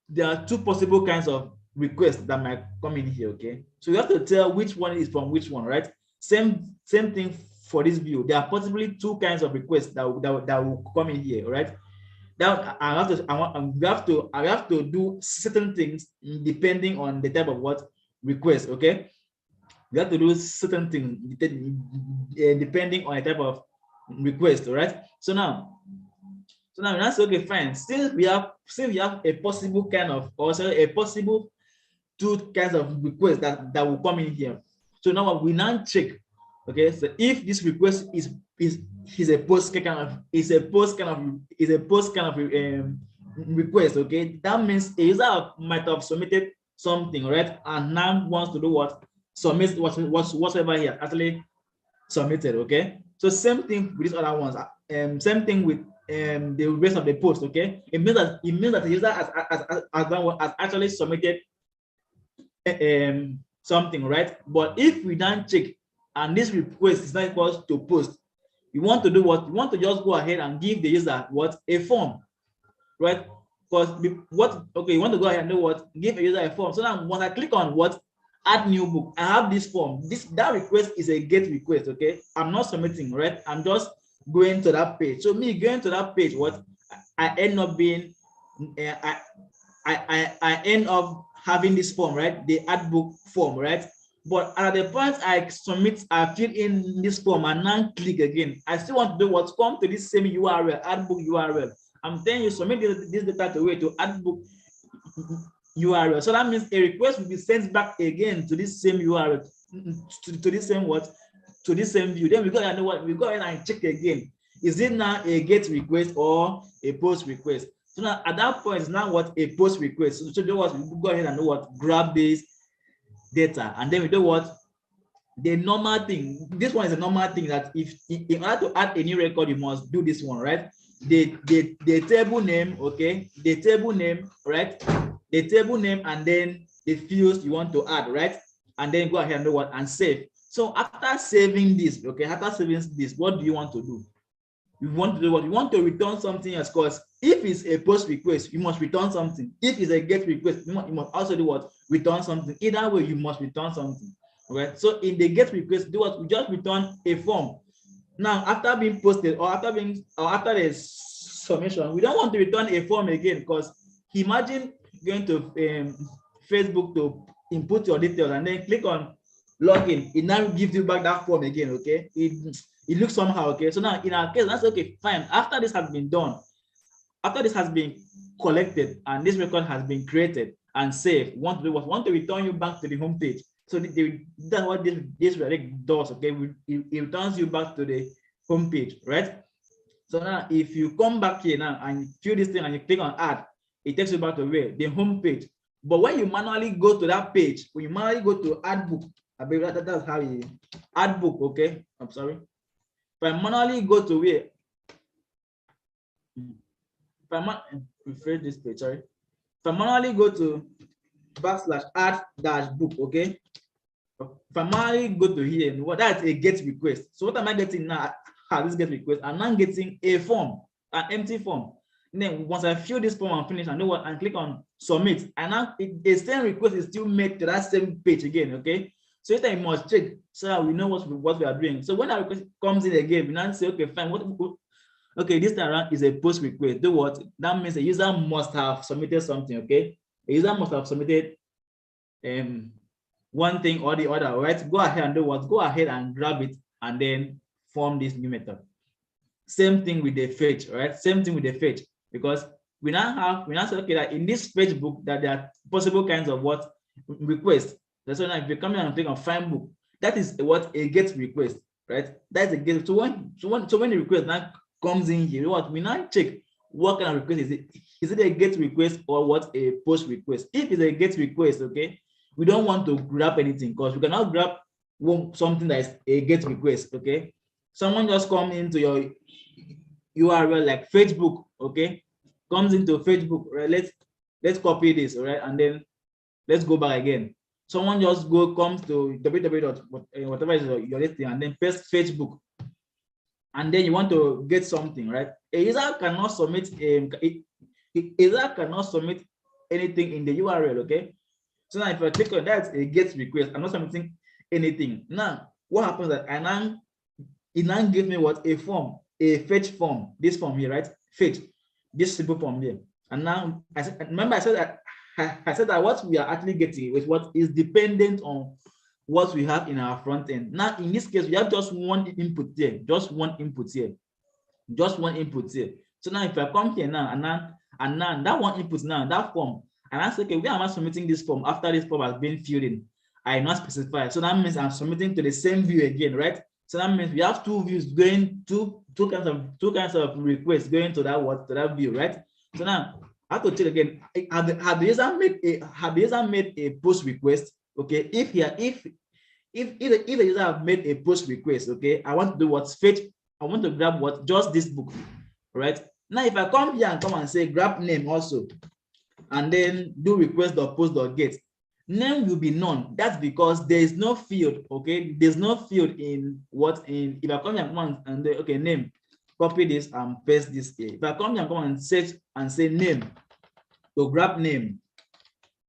there are 2 possible kinds of requests that might come in here, okay? So you have to tell which one is from which one, right? Same thing for this view. There are possibly 2 kinds of requests that will come in here, right? Now I have to do certain things depending on the type of what request, okay? We have to do certain things depending on the type of request, all right? So now that's okay, fine. Since we have a possible kind of, also a possible 2 kinds of requests that will come in here. So now we now check, okay? So if this request is a post kind of request, okay? That means a user might have submitted something, right? And now wants to do what? submit whatever he has actually submitted. Okay, so same thing with these other ones. Same thing with the rest of the post. Okay, it means that the user has actually submitted something, right? But if we don't check and this request is not equal to post, you want to do what? You want to just go ahead and give the user what? A form, right? Because what? Okay, you want to go ahead and do what? Give a user a form. So now when I click on what? Add new book, I have this form. That request is a GET request. Okay, I'm not submitting, right? I'm just going to that page. So me going to that page, what I end up being, I end up having this form, right? The add book form, right? But at the point I submit, I fill in this form and now click again. I still want to do what? Come to this same URL, add book URL. I'm telling you, submit this data to add book URL. So that means a request will be sent back again to this same URL, to this same what? To this same view. Then we go and know what? We go ahead and check again. Is it now a GET request or a POST request? So now at that point, it's now what? A POST request. So do what? We go ahead and know what? Grab this data, and then we do what? The normal thing. This one is a normal thing that if in order to add a new record, you must do this one, right? The table name, okay? The table name, right? The table name and then the fields you want to add, right? And then go ahead and do what? And save. So after saving this, okay, after saving this, what do you want to do? You want to do what? You want to return something else, because if it's a POST request, you must return something. If it's a GET request, you must also do what? Return something. Either way, you must return something. Okay. So in the GET request, do what? We just return a form. Now, after being posted or after the submission, we don't want to return a form again, because imagine going to Facebook to input your details and then click on login. It now gives you back that form again. Okay, it looks somehow. Okay, so now in our case, that's okay, fine. After this has been done, after this has been collected and this record has been created and saved, we want to do what? We want to return you back to the home page. So that's what this Redirect does. Okay, it returns you back to the home page, right? So now if you come back here now and fill this thing and you click on add, it takes you back to where? The home page. But when you manually go to that page, when you manually go to add book, I believe that's how you add book. Okay, I'm sorry. If I manually go to where? If I refresh this page, sorry. If I manually go to /add -book, okay. If I manually go to here, what that's a GET request. So what am I getting now? This GET request, I'm now getting a form, an empty form. And then once I fill this form and finish, I know what, and click on submit, and now the same request is still made to that same page again. Okay, so each time you must check so that we know what we are doing. So when that request comes in again, we now say, okay, fine, okay, this time around is a POST request. Do what? That means the user must have submitted something. Okay, the user must have submitted one thing or the other, right? Go ahead and do what? Go ahead and grab it and then form this new method. Same thing with the fetch, right? Same thing with the fetch, because we now say, okay, that in this fetch book that there are possible kinds of what requests. That's why now if you come here and click on find book, that is what a GET request, right? That's a GET. So when the request now comes in here, what we now check what kind of request is it? Is it a GET request or what a POST request? If it's a GET request, okay, we don't want to grab anything, because we cannot grab something that is a GET request. Okay, someone just come into your URL like Facebook, okay, comes into Facebook, right? Let's copy this, all right, and then let's go back again. Someone just comes to whatever is your listing and then paste Facebook, and then you want to get something, right? A user cannot submit anything in the URL. Okay, so now if I click on that, a GET request, I'm not submitting anything. Now what happens that it now gives me what? A form, a fetch form, this form here, right? Fetch this simple form here. And now I said that what we are actually getting is what is dependent on what we have in our front end. Now in this case, we have just one input here, just one input here. So now if I come here now and now that one input now, that form, and I say, okay, where am I submitting this form after this form has been filled in? I not specify. So that means I'm submitting to the same view again, right? So that means we have two views going, two kinds of requests going to that view, right? So now I have to check again. Have the user made a POST request? Okay, if if the user have made a post request, okay, I want to do what fetch, I want to grab what just this book, right? Now, if I come here and come and say grab name also, and then do request or post or get, name will be none. That's because there is no field, okay? There's no field in what in if I come here and come and say, okay, name, copy this and paste this here. If I come here and come and search and say name, to grab name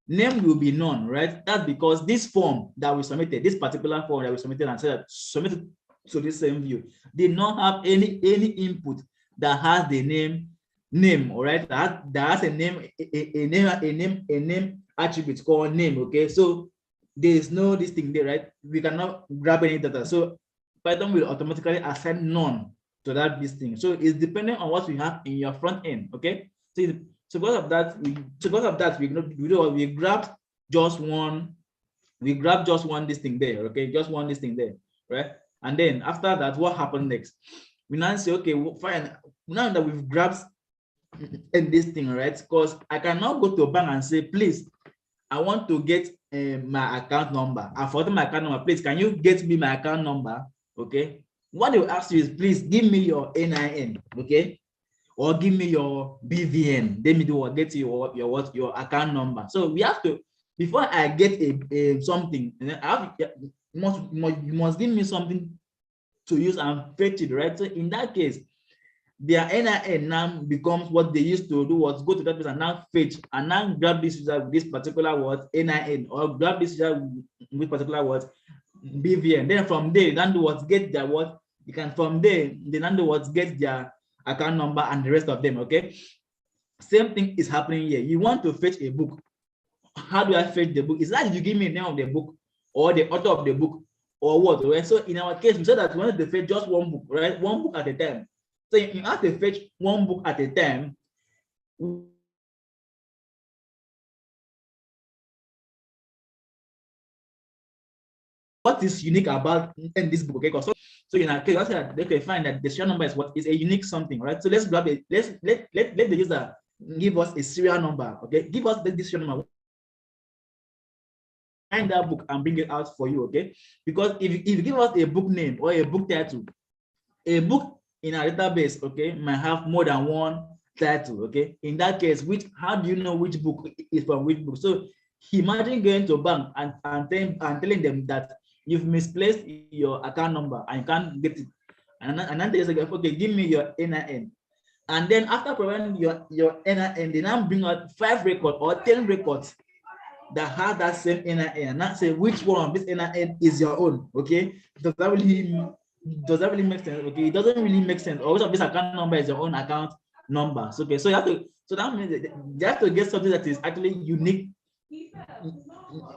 will be none, right? That's because this form that we submitted, this particular form that we submitted and said submitted to this same view, did not have any input that has the name, all right? That has a name attribute called name, okay? So there is no this thing there, right? We cannot grab any data. So Python will automatically assign none to that this thing. So it's dependent on what we have in your front end, okay? So because of that, we grabbed just one this thing there, okay? Just one this thing there, right? And then after that, what happened next? We now say, okay, well, fine. Now that we've grabbed this thing, right? Because I cannot go to a bank and say, please, I want to get my account number. I forgot my account number. Please, can you get me my account number? Okay. What they will ask you is, please give me your NIN, okay, or give me your BVN. Then me do what, get your account number. So we have to, before I get a something, you must give me something to use and fetch it, right? So in that case, their NIN now becomes what they used to do was go to that place and now fetch and now grab this user with this particular word NIN, or grab this user with particular word BVN. Then from there, then do what, get their what, you can from there, then do what, get their account number and the rest of them, okay? Same thing is happening here. You want to fetch a book. How do I fetch the book? Is that you give me the name of the book or the author of the book or what, right? So in our case, we said that we wanted to fetch just one book, right? One book at a time. So you have to fetch one book at a time. What is unique about this book? Okay, so in our case, they can find that the serial number is what is a unique something, right? So let's grab it. Let the user give us a serial number. Okay, give us this serial number. Find that book and bring it out for you. Okay, because if you give us a book name or a book title, a book in our database, okay, might have more than one title. Okay, in that case, how do you know which book is from which book? So imagine going to a bank and telling them that you've misplaced your account number and you can't get it, and then they say, okay, give me your NIN, and then after providing your NIN, they now bring out 5 records or 10 records that has that same NIN, and not say which one of this NIN is your own. Okay, does that really make sense? Okay, it doesn't really make sense. Or which of this account number is your own account number? So, okay, so you have to, so that means you have to get something that is actually unique,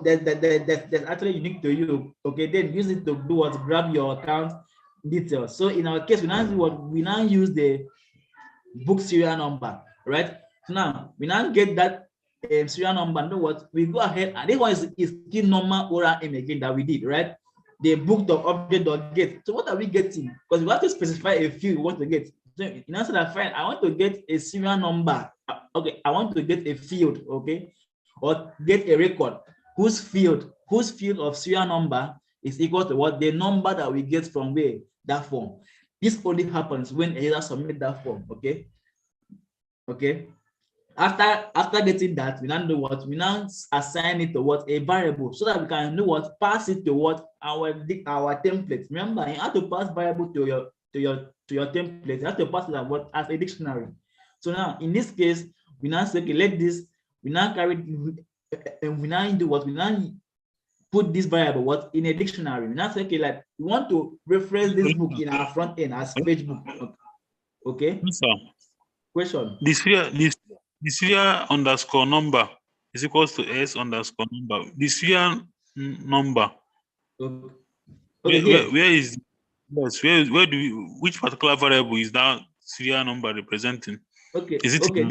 that's actually unique to you. Okay, then use it to do what, grab your account details. So in our case, we now use the book serial number, right? So now we now get that serial number. Know what, we go ahead, and this one is still normal ORM again that we did, right? The book.object.get. So what are we getting? Because we have to specify a field we want to get. So in answer that, fine, I want to get a serial number. Okay, I want to get a field, okay, or get a record whose field of serial number is equal to what, the number that we get from where, that form. This only happens when a user submit that form. Okay. Okay. After getting that, we now do what, we now assign it to what, a variable, so that we can do what, pass it to what, our template. Remember, you have to pass variable to your template. You have to pass it as what, as a dictionary. So now in this case, we now say, okay, let this, we now carry, and we now do what, we now put this variable what, in a dictionary. We now say, okay, like we want to reference this book in our front end as page book. Okay. Yes, sir. Question. The serial underscore number is equals to S underscore number. The serial number. Okay. Where is, yes, where do we, which particular variable is that serial number representing? Okay. Is it okay?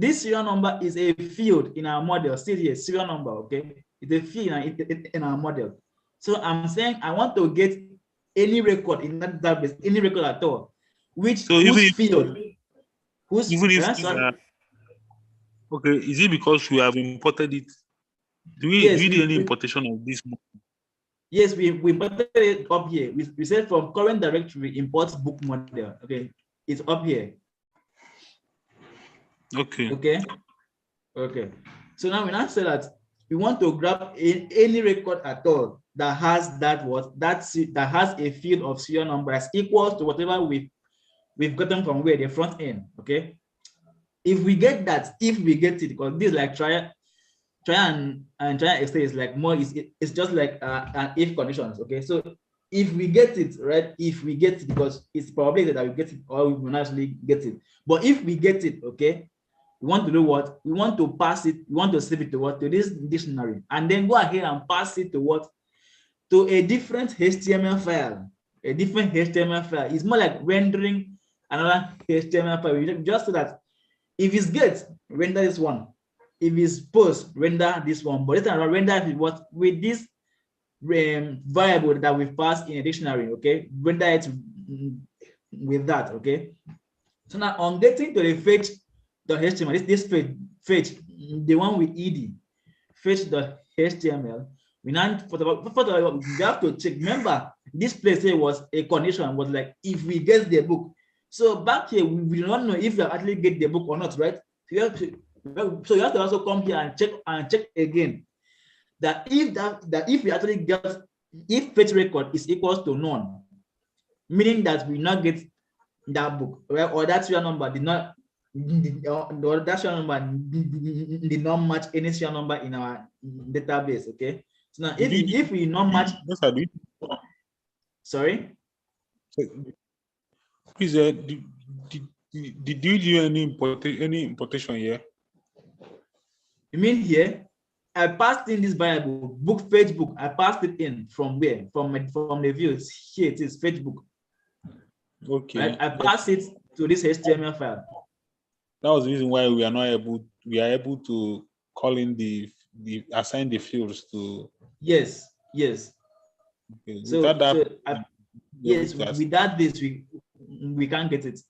This serial number is a field in our model. See here, serial number. Okay, it's a field in our model. So I'm saying I want to get any record in that database, any record at all, whose field. Even if okay, is it because we have imported it? Do we do any importation of this? Yes, we imported it up here. We said from current directory import book model. Okay, it's up here. Okay. Okay. Okay. So now we now say that we want to grab any record at all that has that has a field of serial number that's equal to whatever we've gotten from where the front end. Okay. If we get that, if we get it, because this like try and try and extend is like more, it's just like an if conditions. Okay. So if we get it, right? If we get it, because it's probably that we get it or we will not actually get it. But if we get it, okay, we want to do what? We want to pass it, we want to save it to what? To this dictionary, and then go ahead and pass it to what? To a different HTML file. A different HTML file. It's more like rendering another HTML file. Just so that if it's get, render this one. If it's post, render this one. But it's not render it what? With this variable that we've passed in a dictionary, okay? Render it with that, okay? So now on getting to the fetch.html, this fetch, the one with ed, fetch.html, we now we have to check. Remember, this place here was a condition, was like if we get the book. So back here, we don't know if we actually get the book or not, right? So you have to also come here and check again that if we actually get, if fetch record is equals to none, meaning that we not get that book, right? Or that serial number did not, or that serial number did not match any serial number in our database. Okay. So now if we not match, sorry. Please, did you do any importation here? You mean here? I passed in this variable book fetch book. I passed it in from where? From the views. Here it is fetch book. Okay. Right? I pass it to this HTML file. That was the reason why we are able to call in the assign the fields to. Yes. Okay. So yes, without this we can't get it.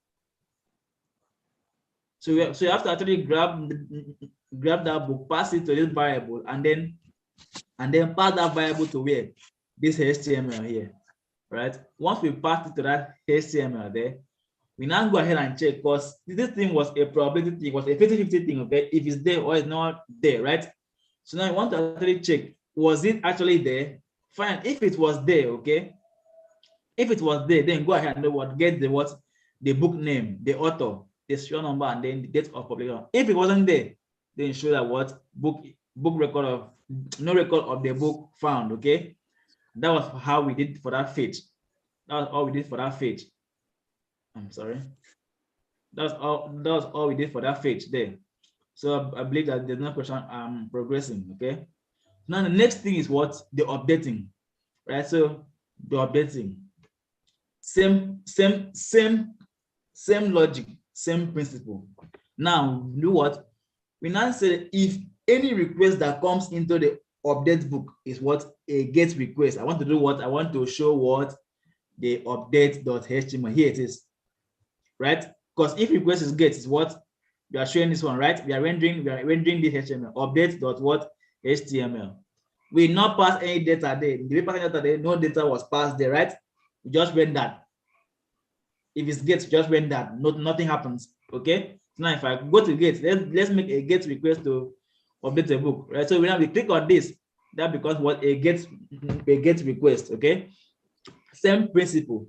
So you have to actually grab that book, pass it to this variable, and then pass that variable to where? This HTML here, right? Once we pass it to that HTML there, we now go ahead and check, because this thing was a probability thing, was a 50-50 thing, okay? If it's there or it's not there, right? So now I want to actually check, was it actually there? Fine. If it was there, okay. If it was there, then go ahead and get the book name, the author, the serial number, and then the date of publication. If it wasn't there, then show that book record of no record of the book found. Okay, that was how we did for that fetch. That was all we did for that fetch. I'm sorry. That was all we did for that fetch there. So I believe that there's no question. I'm progressing. Okay. Now the next thing is what? The updating, right? So the updating, same logic, same principle. Now do what? We now say if any request that comes into the update book is what? A get request. I want to do what? I want to show what? The update.html. Here it is, right? Because if request is get is what? We are showing this one, right? We are rendering the HTML. Update.html. We not pass any data there. The passing data there, no data was passed there, right? We just render. If it's get, just render. Nothing happens. Okay. So now if I go to get, let's make a get request to update the book, right? So when we click on this, that becomes what? A get request. Okay. Same principle,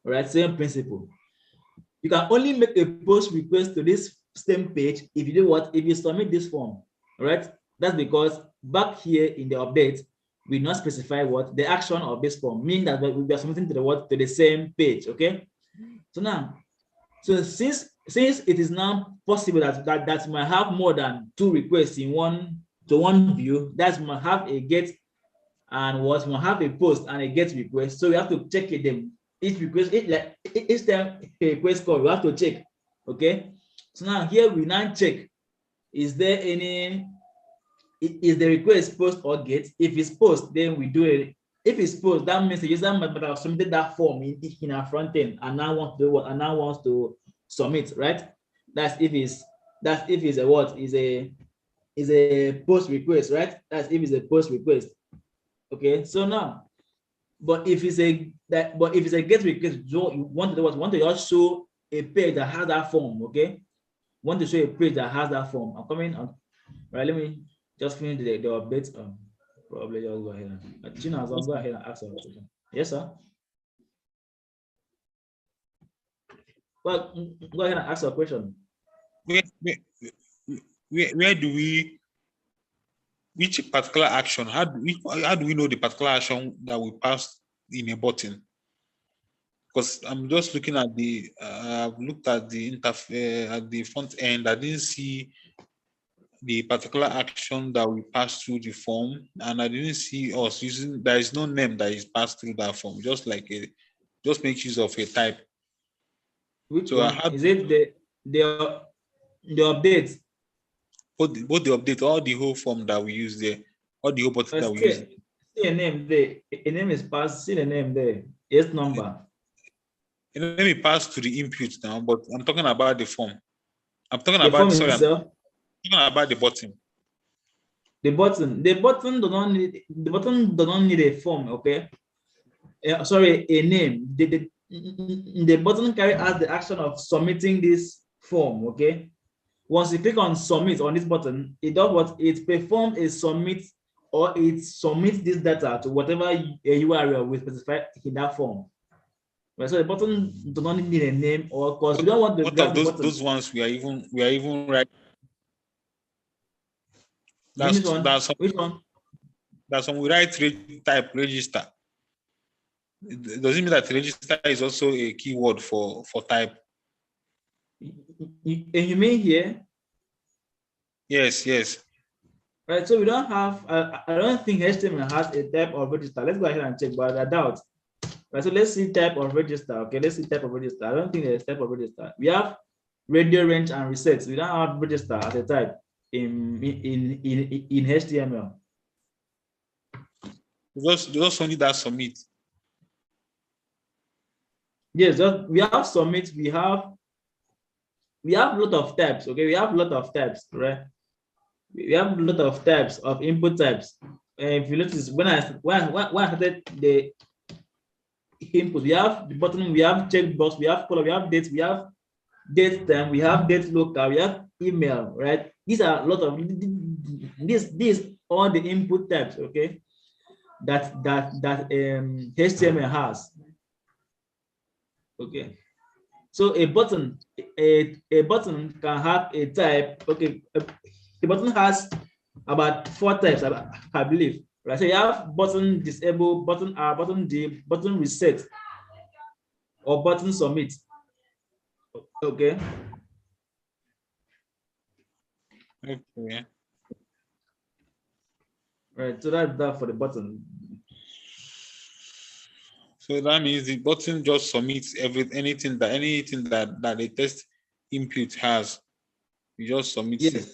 right? Same principle. You can only make a post request to this same page if you do what? If you submit this form, right? That's because back here in the update, we not specify what? The action of this form, meaning that we are submitting to the what? To the same page. Okay. So now, since it is now possible that might have more than 2 requests in one view, that might have a get and what might have a post and a get request. So we have to check them. Each time a request call, we have to check. Okay. So now here we now check, is there any, is the request post or get? If it's post, then we do it. If it's post, that means the user might have submitted that form in our front end and now wants to do what? And now wants to submit, right? That's if it's a what? Is a post request, right? That's if it's a post request. Okay, so now But if it's a get request, you want to just show a page that has that form, okay? Want to show a page that has that form. I'm coming on. Right, let me just finish the update. Probably just go ahead and Gina, I'll go ahead and ask a question. Yes, sir. Well, go ahead and ask a question. Where do we, which particular action? How do we know the particular action that we passed in a button? Because I'm just looking at the I've looked at the interface at the front end. I didn't see the particular action that we passed through the form, and I didn't see us using. There is no name that is passed through that form. Just like just make use of a type. Which So one? Is it the update? Both the update or the whole form that we use there, or the whole button that we use. See a name there. A name is passed. See the name there. Yes, number. And let me pass to the input now, but I'm talking about the form. I'm talking the about form sorry, itself. I'm talking about the button. The button does not need a form, okay? Sorry, a name. The button carries out the action of submitting this form, okay? Once you click on submit on this button, it does what? It performs a submit, or it submits this data to whatever URL we specify in that form. Right, so the button does not need a name, or because we don't want to grab the button. Those ones we are even right. Which one? That's when we write type register. Does it mean that register is also a keyword for type? You mean here? Yes. Right, so we don't have. I don't think HTML has a type of register. Let's go ahead and check, but I doubt. Right, so let's see type of register. Okay, let's see type of register. I don't think there's type of register. We have radio range and reset. We don't have register as a type in HTML. Just only that submit. Yes, we have submit. We have a lot of types. Okay, we have a lot of types, right? We have a lot of types of input types. And if you notice, when I started the input, we have the button, we have checkbox, we have color, we have date, we have date time, we have date local, we have email, right? These are a lot of these all the input types, okay? That HTML has. Okay. So a button can have a type. Okay, the button has about 4 types, I believe. Right. So you have button disable, button R, button D, button reset, or button submit. Okay. Okay. Right. So that's that for the button. So that means the button just submits anything that the test input has. You just submit it.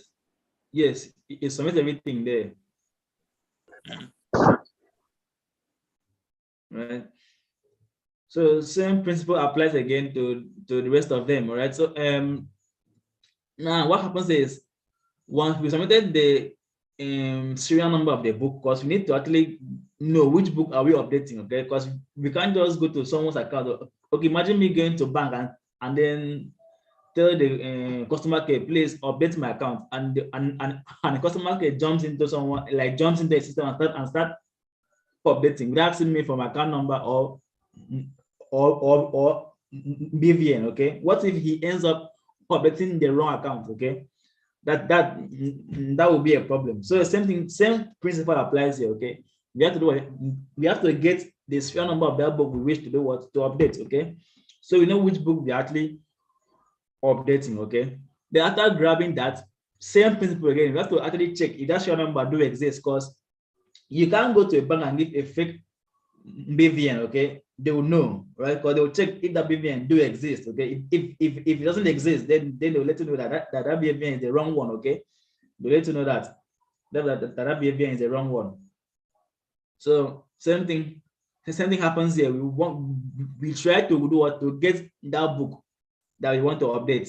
Yes, it submits everything there. Right. So same principle applies again to the rest of them. All right. So now what happens is, once we submitted the serial number of the book, because we need to actually know which book are we updating, okay? Because we can't just go to someone's account. Okay, imagine me going to bank and then tell the customer care, please update my account, and the customer care jumps into the system and start updating without asking me for my account number or BVN. Okay, what if he ends up updating the wrong account? Okay, that will be a problem. So same principle applies here. Okay, we have to get the serial number of that book we wish to do what to update. Okay, so we know which book we actually updating. Okay, then after grabbing that, same principle again, we have to actually check if that serial number do exist, because you can't go to a bank and give a fake BVN. Okay, they will know, right? Because they will check if that BVN do exist. Okay, if it doesn't exist, then they will let you know that BVN is the wrong one. Okay, they let you know that BVN is the wrong one. So same thing happens here. We try to do what to get that book that we want to update.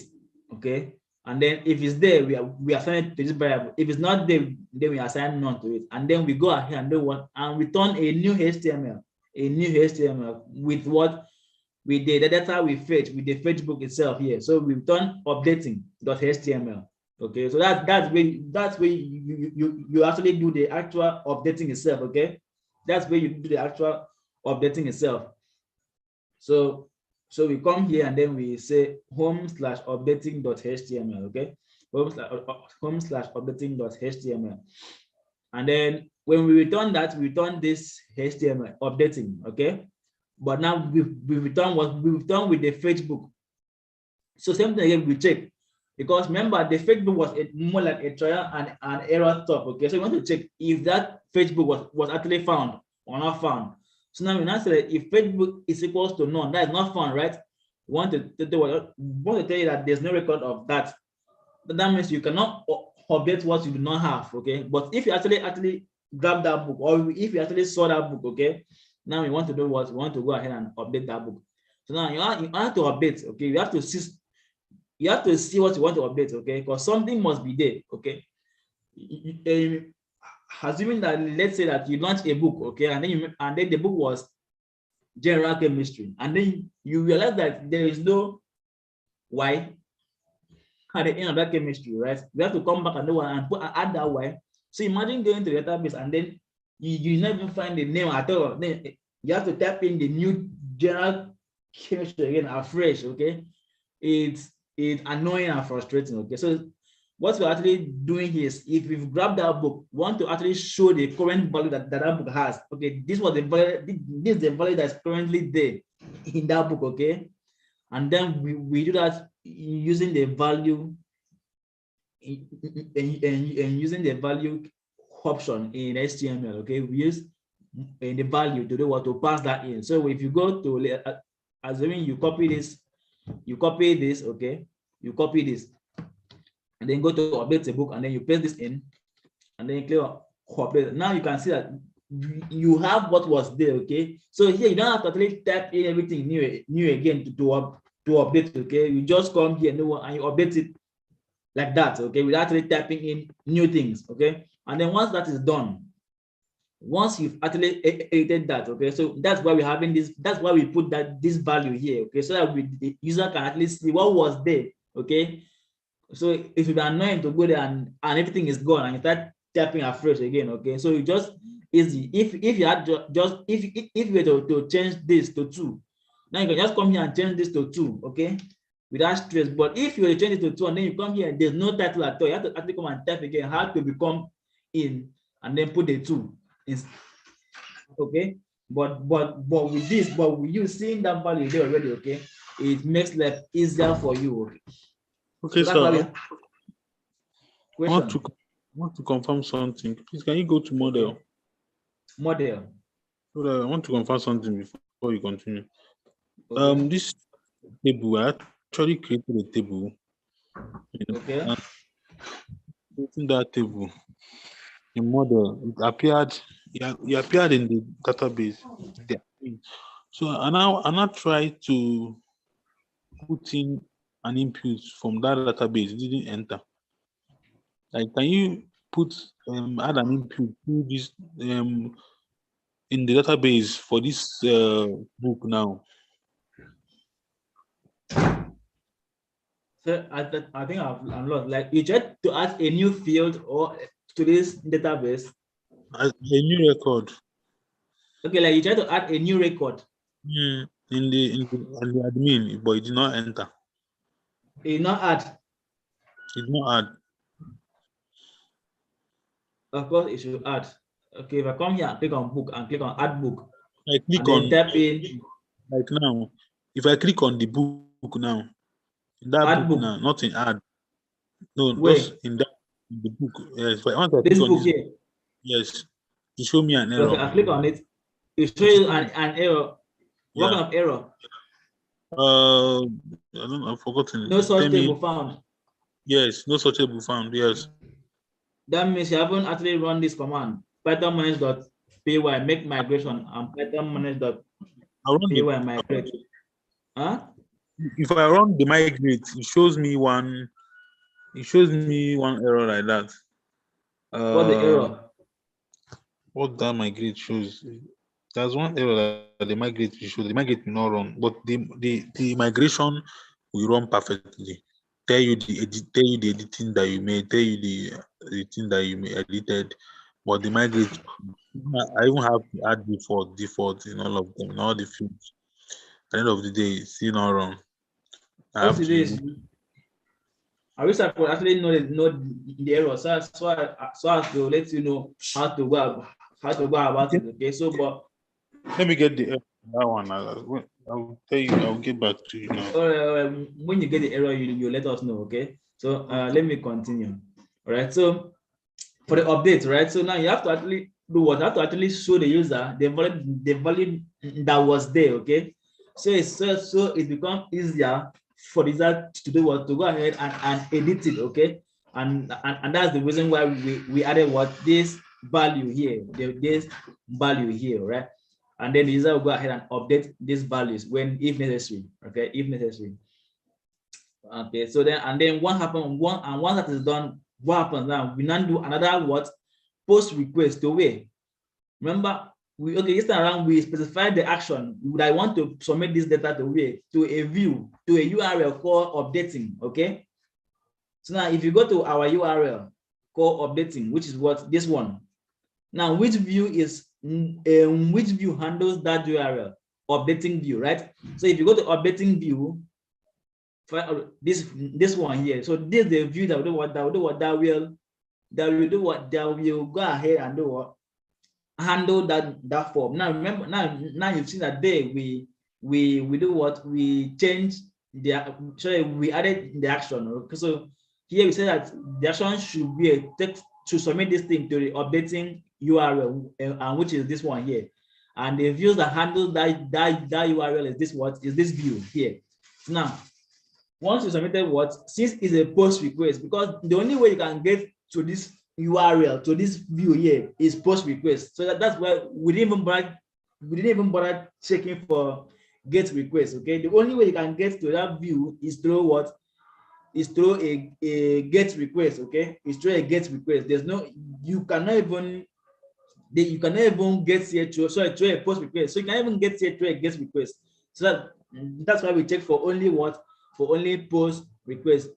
Okay, and then if it's there, we assign it to this variable. If it's not there, then we assign none to it, and then we go ahead and do what and return a new HTML, a new HTML with what? With the data we fetch with the Facebook itself here. So we've done updating.html. Okay, so that's where you actually do the actual updating itself. Okay, that's where you do the actual updating itself. So we come here and then we say home/updating.html. Okay, home/updating.html. And then when we return that, we return this HTML updating. Okay, but now we return what we've done with the Facebook. So same thing again, we check, because remember the Facebook was more like a trial and an error stuff. Okay, so we want to check if that Facebook was actually found or not found. So now we now say that if Facebook is equals to none, that is not found, right? We want to tell you that there's no record of that. But that means you cannot update what you do not have. Okay, but if you actually grab that book, or if you actually saw that book, okay, now we want to do what? We want to go ahead and update that book. So now you have to update. Okay, you have to see what you want to update. Okay, because something must be there. Okay, assuming that, let's say that you launch a book, okay, and then the book was general chemistry, and then you realize that there is no Y at the end of that chemistry, right? We have to come back and do one and add that Y. So imagine going to the database and then you never find the name at all. Then you have to type in the new general chemistry again afresh. Okay, it's annoying and frustrating. Okay, so what we're actually doing here is, if we've grabbed that book, we want to actually show the current value that book has. Okay, this was the value. This is the value that's currently there in that book. Okay, and then we do that using the value and using the value option in HTML. Okay, we use the value to do what? To pass that in. So if you go to, assuming you copy this, okay, you copy this, and then go to update the book, and then you paste this in, and then you click on update. Now you can see that you have what was there. Okay, so here you don't have to actually type in everything new again to update. Okay, you just come here and you update it like that. Okay, without actually typing in new things. Okay, and then once that is done, once you've actually edited that, okay, so that's why we're having this, that's why we put this value here. Okay, so that the user can at least see what was there. Okay, so it would be annoying to go there and everything is gone and you start tapping afresh again. Okay, so you just easy. If you had if you were to change this to 2, now you can just come here and change this to 2. Okay, without stress. But if you change it to 2 and then you come here and there's no title at all, you have to actually come and type again how to become in and then put the 2. Okay, but with this, with you seeing that value there already, okay, it makes life easier for you. Okay, so so I want to confirm something. Please, can you go to model? Okay. Model. So I want to confirm something before you continue. Okay. This table, I actually created a table. Okay. In that table, the model, it appeared in the database. So I now try to put in an input from that database. It didn't enter. Like, can you add an input to this in the database for this book now? So I think I'm lost. Like, you tried to add a new field or to this database. A new record. Okay, like you try to add a new record. In the admin, but it did not enter. It did not add. It did not add. Of course, it should add. Okay, if I come here and click on book and click on add book, I click on type in. Like now, if I click on the book now, in that Add book. now, not in add. No, Where? just in the book. Yes, but once I This click book on here. yes, to show me an error. Okay, I click on it. It shows you an error. What kind of error? I don't know, I've forgotten. No such table found. Yes, no such table found. Yes. That means you haven't actually run this command. Python manage.py make migration and Python manage.py migrate. Huh? If I run the migrate, it shows me one error like that. What's the error? What that migrate shows? There's one error that the migrate will show. The migrate will not run, but the migration will run perfectly. Tell you the editing that you made, tell you the thing that you edited, but the migrate, I even have to add default in all of them, in all the fields. At the end of the day, it's still not run. I Once have it to is, I wish I could actually know the error, so as to let you know how to go about it. Okay, so but let me get the error on that one. I'll tell you. I'll get back to you now. when you get the error, you let us know. Okay, so let me continue. All right, so for the update, right? So now you have to actually do what? You have to actually show the user the value that was there. Okay, so it becomes easier for the user to do what? To go ahead and edit it. Okay, and that's the reason why we added what? This value here, this value here, right? And then the user will go ahead and update these values when, if necessary. Okay, if necessary. Okay, so then and then what happens once that is done, what happens now? We now do another what? Post request to where? Remember, this time around we specified the action that I want to submit this data to where? To a view, to a URL called updating. Okay. So now if you go to our URL called updating, which is what? This one. Now, which view handles that URL? Updating view, right? So if you go to updating view, this one here. So this is the view that will do what? That will go ahead and do what? Handle that form. Now remember, now you've seen that there we do what? We change we added the action. Okay? So here we say that the action should be a text to submit this thing to the updating URL, and which is this one here. And the views that handle that URL is this what? Is this view here. Now, once you submitted what? Since it's a post request, because the only way you can get to this URL, to this view here, is post request. So that's why we didn't even bother checking for get request. Okay, the only way you can get to that view is through what? Is through a get request. Okay, is through a get request. There's no, you cannot even get here through a post request. So you can even get here through a get request. So that's why we check for only what? For only post request.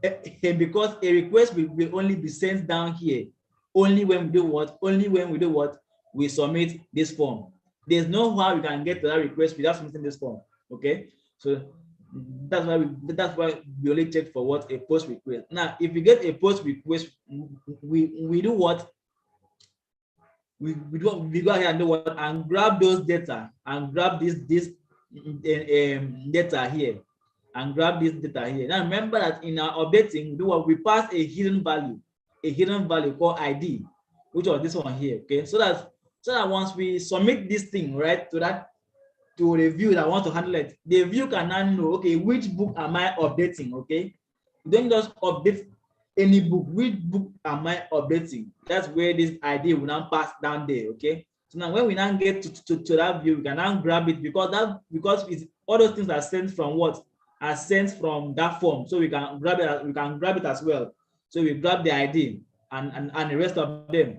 And because a request will only be sent down here only when we do what? Only when we do what? We submit this form. There's no how we can get to that request without submitting this form. Okay, so that's why we only check for what? A post request. Now, if we get a post request, we do what? We go ahead and do what? And grab those data and grab this data here. And grab this data here. Now remember that in our updating, we pass a hidden value called ID, which was this one here. Okay, so that once we submit this thing right to the view that want to handle it, the view can now know, okay, which book am I updating? Okay, you don't just update any book. Which book am I updating? That's where this ID will now pass down there. Okay, so now when we now get to that view, we can now grab it because it's all those things are sent from what? Are sent from that form, so we can grab it. We can grab it as well. So we grab the ID and the rest of them,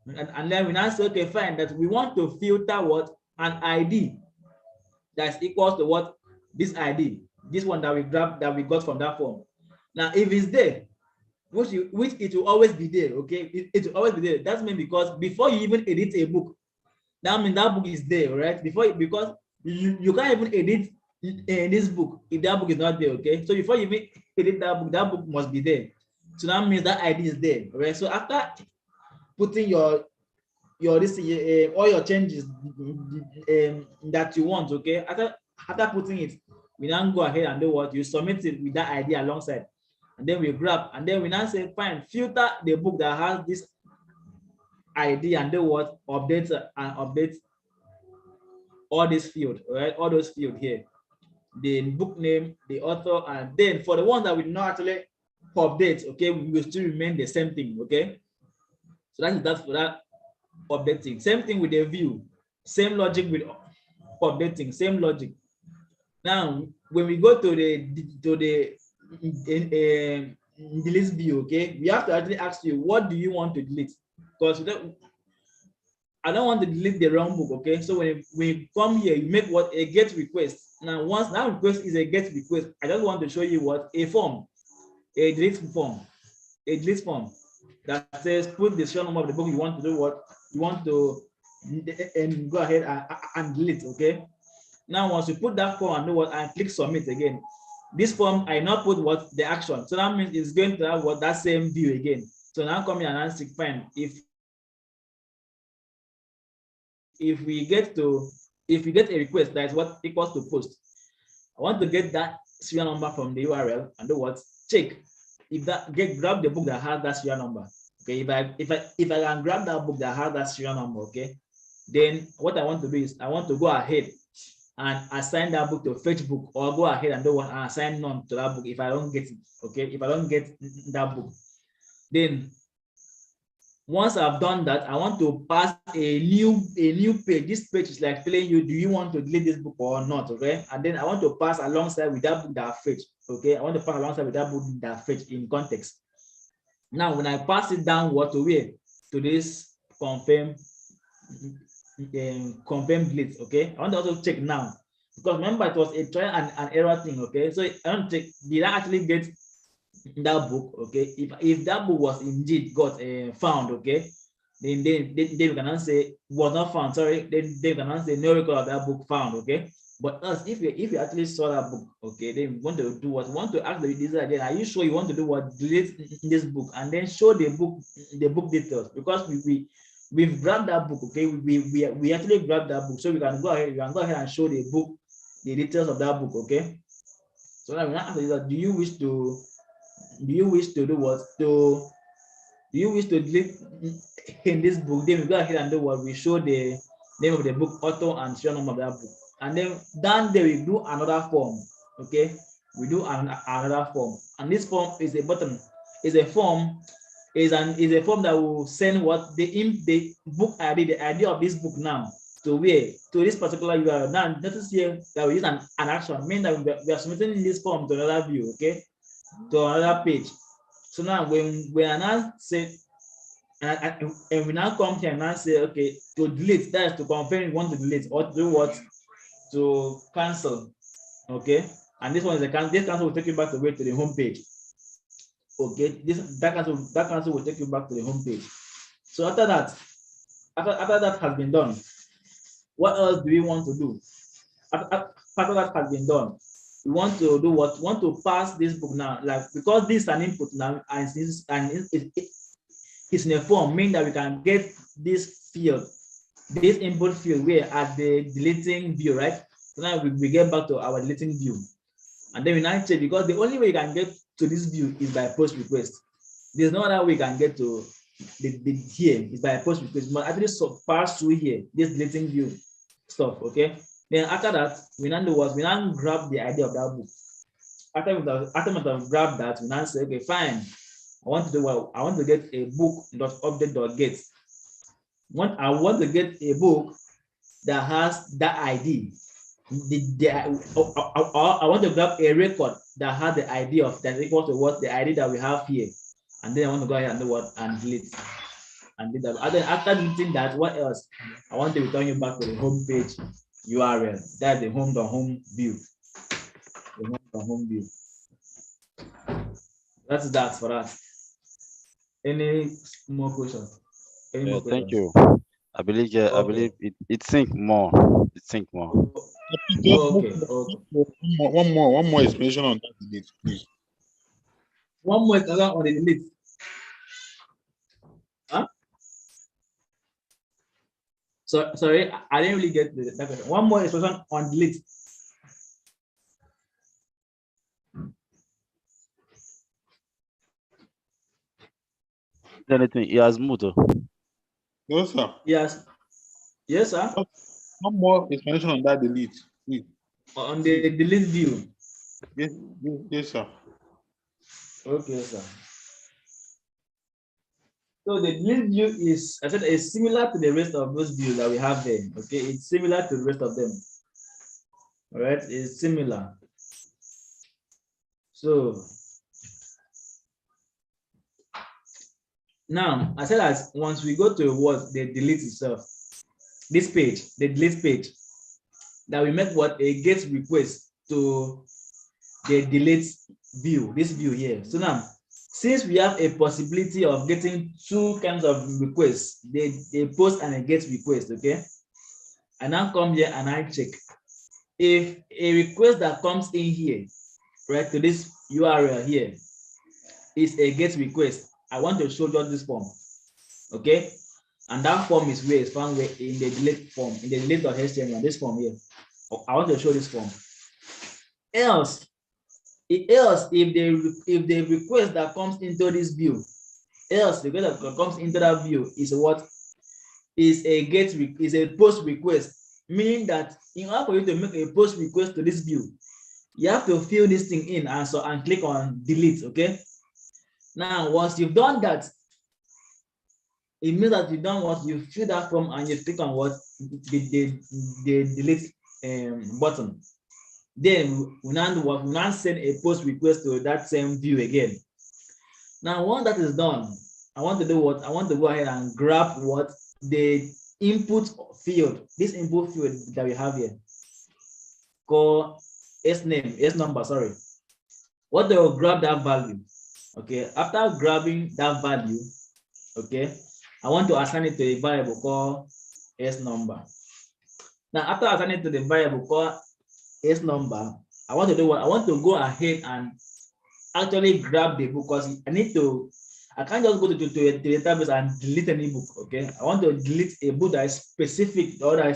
and then we now say, okay, fine, that we want to filter what? An ID that's equals to what? This ID, this one that we grabbed, that we got from that form. Now, if it's there, which it will always be there. Okay, it will always be there. That's mean because before you even edit a book, that means that book is there, right? Because you can't even edit in this book if that book is not there. Okay, so before you even edit that book must be there. So that means that ID is there, right? So after putting your this all your changes that you want, okay, after putting it, we now go ahead and do what? You submit it with that ID alongside, and then we grab, and then we now say, fine, filter the book that has this ID and do what? Update and update all this field, right? All those field here, the book name, the author, and then for the ones that we not actually update, okay, we will still remain the same thing. Okay, so that's for that updating. Same thing with the view, same logic with updating, same logic. Now when we go to the delete view, okay, we have to actually ask you, what do you want to delete? Because I don't want to delete the wrong book, okay? So when we come here, you make what a get request. Now, once that request is a get request, I just want to show you what a form, a delete form that says put the serial number of the book you want to do what you want to and go ahead and delete, okay? Now, once you put that form and do what and click submit again, this form I now put what the action. So that means it's going to have what that same view again. So now come here and ask fine if we get a request that is what equals to post, I want to get that serial number from the URL and do what check if that grab the book that has that serial number. Okay, if I can grab that book that has that serial number, okay, then what I want to do is I want to go ahead and assign that book to fetch book, or go ahead and do one and assign none to that book if I don't get it. Okay, if I don't get that book, then once I've done that, I want to pass a new page. This page is like telling you, do you want to delete this book or not? Okay, and then I want to pass alongside with that book that I fetched. Okay, I want to pass alongside with that book that I fetched in context. Now, when I pass it downward to where? To this confirm delete. Okay, I want to also check now, because remember it was a trial and error thing. Okay, so I want to check, did I actually get that book? Okay, if that book was indeed got found, okay, then they can say was not found, sorry, then they can say no record of that book found. Okay, but us, if you actually saw that book, okay, then we want to do what? We want to ask the user again, are you sure you want to do what? Delete this book and then show the book details, because we've grabbed that book. Okay, we actually grabbed that book, so we can go ahead and show the book, the details of that book. Okay, so now we ask the user, do you wish to do what? Do you wish to delete in this book? Then we go ahead and do what? We show the name of the book, author, and serial number of that book. And then down there we do another form. Okay, we do another form, and this form is a button, is a form that will send what the book ID, the ID of this book now to where? To this particular URL. Now notice here that we use an action, meaning that we are submitting this form to another view, okay, to another page. So now when I now say and we now come here and now say, okay, to delete, that is to confirm you want to delete, or to do what? To cancel. Okay, and this one is this cancel will take you back to the home page. Okay, that cancel will take you back to the home page. So after that has been done, what else do we want to do? After that has been done, we want to do what? We want to pass this book now, like, because this is an input now, and it's in a form, meaning that we can get this field, this input field, where at the deleting view, right? So now we get back to our deleting view, and then we now check, because the only way you can get to this view is by post request. There's no other way you can get to here is by post request. But actually pass through here, this deleting view stuff. Okay. Then after that, we now do what? We now grab the idea of that book. After we have grabbed that, we now say, okay, fine. I want to do what? I want to get a book.object.get. I want to get a book that has that ID. I want to grab a record that has the ID of that equal to what the ID that we have here, and then I want to go ahead and do what? And delete. And do that. And then after deleting that, what else? I want to return you back to the home page URL. That's the home view. The home view. That's that for that. Any more questions? Any more questions? Thank you. I believe it sync more. It sync more. Okay. One more explanation on that delete, please. One more explanation on the delete. Huh? So sorry, I didn't really get that question. One more explanation on delete. Anything? He has moved. Yes, sir. Yes. Yes, sir. One more explanation on that delete, please. On the delete view. Yes, sir. Okay, sir. So the delete view is, I said, is similar to the rest of those views that we have there. Okay, it's similar to the rest of them. All right, it's similar. So now I said that once we go to what the delete itself, this page, the delete page, that we make what a get request to the delete view, this view here. So now, since we have a possibility of getting two kinds of requests, they post and a get request, okay? I now come here and I check. If a request that comes in here, right, to this URL here is a get request, I want to show just this form, okay? And that form is where it's found in the delete form, in the delete.html, this form here. I want to show this form. Else, if the request that comes into this view, else the request that comes into that view is what? Is a post request, meaning that in order for you to make a post request to this view, you have to fill this thing in and click on delete, okay? Now, once you've done that, it means that you've done what? You fill that form and you click on what? The delete button. Then we now send a post request to that same view again. Now, once that is done, I want to do what? I want to go ahead and grab what? The input field, this input field that we have here, called S number, sorry. What they will grab that value, okay? After grabbing that value, okay, I want to assign it to a variable called S number. Now, after assigning it to the variable called S number, I want to do what? I want to go ahead and actually grab the book, because I can't just go to the database and delete any book, okay? I want to delete a book that is specific or that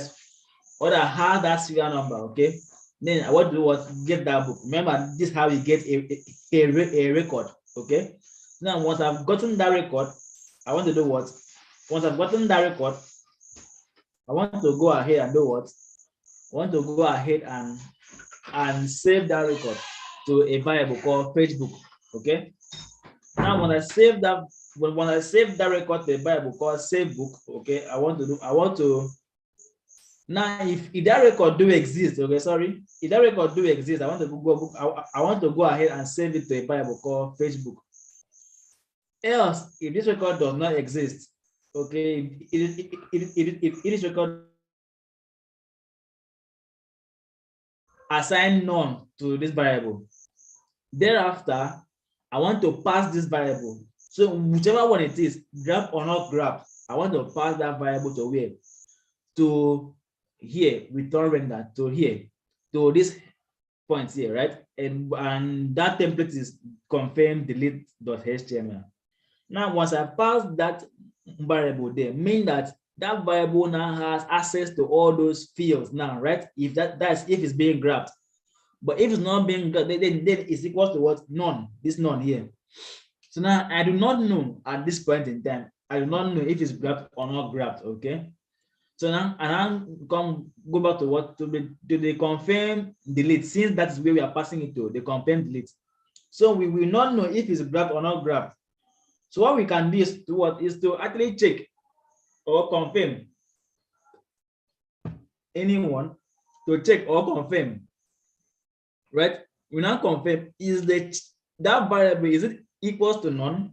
has that serial number, okay? Then I want to do what? Get that book. Remember, this is how you get a record, okay? Now, once I've gotten that record, I want to do what? Once I've gotten that record, I want to go ahead and do what? I want to go ahead and save that record to a variable called Facebook, okay? Now, when I save that record to a variable called savebook, okay, now if that record do exist, okay, sorry, if that record do exist, I want to go ahead and save it to a variable called Facebook. Else, if this record does not exist, okay, if this record assign none to this variable, thereafter I want to pass this variable. So whichever one it is, grab or not grab, I want to pass that variable to where? To here, return render, to here, to this point here, right? And that template is confirm delete.html. Now, once I pass that variable there, mean that variable now has access to all those fields now, right? If that's if it's being grabbed. But if it's not being grabbed, then it's equal to what? None, this none here. So now I do not know at this point in time, I do not know if it's grabbed or not grabbed, okay? So now, and I'll go back to what? To the confirm delete, since that's where we are passing it to, the confirm delete. So we will not know if it's grabbed or not grabbed. So what we can do is to actually check or confirm anyone, to check or confirm, right? We now confirm, is that variable, is it equals to none?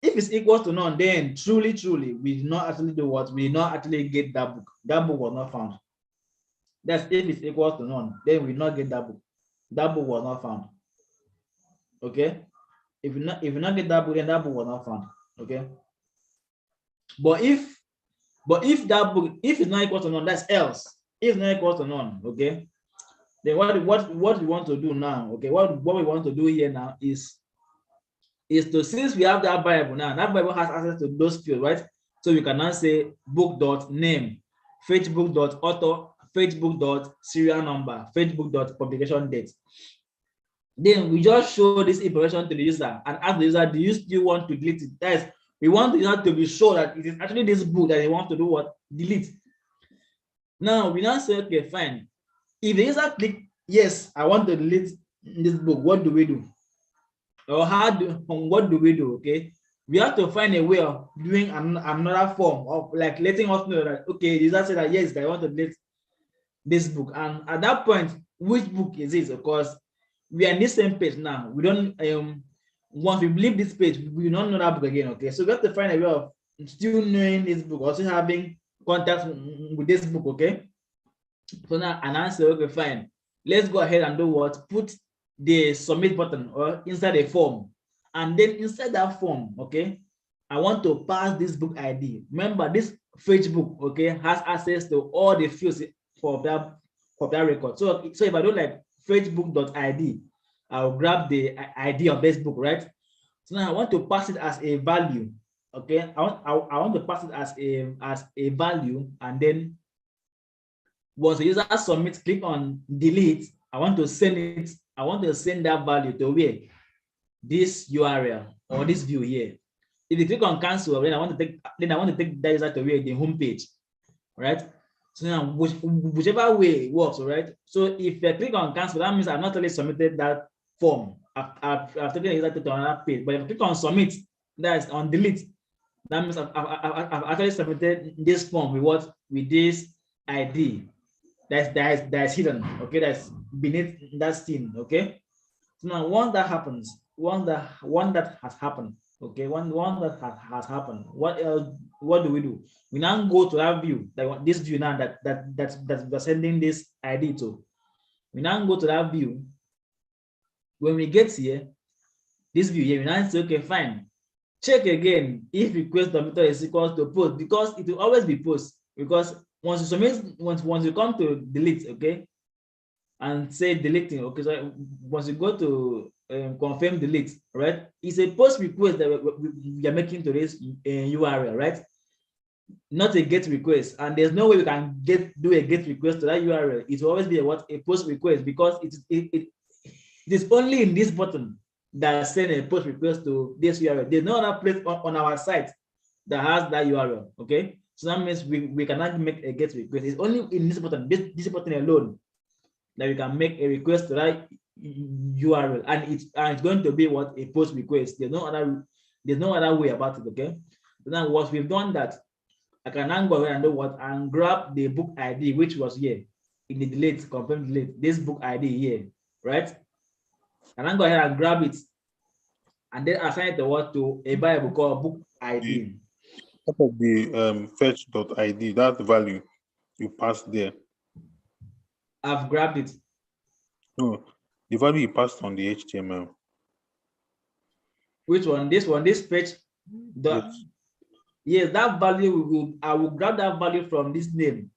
If it's equals to none, then truly, we did not actually do what? We did not actually get that book. That book was not found. That's if it's equals to none, then we did not get that book. That book was not found. Okay? If you not get that book, then that book was not found. Okay? But if that book, if it's not equal to none, that's else. If it's not equal to none, okay? Then what we want to do now, okay? What we want to do here now is to, since we have that variable now, that variable has access to those fields, right? So we can now say book.name, facebook.author, facebook.serial number, facebook.publication date. Then we just show this information to the user and ask the user, do you still want to delete it? That is, we want the user to be sure that it is actually this book that they want to do what? Delete. Now we now say, okay, fine. If the user click yes, I want to delete this book, what do we do? Or what do we do? Okay, we have to find a way of doing another form of like letting us know that, okay, the user said that yes, I want to delete this book, and at that point, which book is it? Of course, we are in this same page now. We don't once we leave this page, we don't know that book again. Okay, so we have to find a way of still knowing this book, also having contact with this book, okay? So now an answer, okay, fine. Let's go ahead and do what? Put the submit button or inside a form. And then inside that form, okay, I want to pass this book ID. Remember, this Facebook, okay, has access to all the fields for that record. So if I don't like facebook.id, I'll grab the ID of this book, right? So now I want to pass it as a value. Okay, I want to pass it as a value, and then once the user submits, click on delete. I want to send it. I want to send that value to where? This URL or this view here. If you click on cancel, then I want to take that user to where? The home page, right? So now whichever way it works, right? So if I click on cancel, that means I've not only submitted that form. I've taken the user to another page. But if I click on submit, that's on delete. That means I've actually submitted this form with what? With this ID that's hidden, okay, that's beneath that scene, okay. So now once that happens, one that has happened, okay, one that has happened, what else? What do? We now go to that view, that this view now that we're sending this ID to. We now go to that view. When we get here, this view here, we now say, okay, fine. Check again if request submitted is equal to post, because it will always be post, because once you submit, once you come to delete, okay, and say deleting, okay, so once you go to confirm delete, right, it's a post request that we are making to this URL, right, not a get request. And there's no way we can do a get request to that URL. It will always be a post request, because it is only in this button that send a post request to this URL. There's no other place on our site that has that URL, okay? So that means we cannot make a get request. It's only in this button, this button alone, that we can make a request to that URL, and it's going to be what? A post request. There's no other way about it, okay? So now once we've done that, I can now go ahead and do what? And grab the book ID, which was here in the delete, confirm delete, this book ID here, right? And then go ahead and grab it, and then assign it to what? To a variable called book ID. Top of the fetch.id, that value you pass there. I've grabbed it. No, the value you passed on the HTML. Which one? This one, this page. Yes, that value I will grab that value from this name,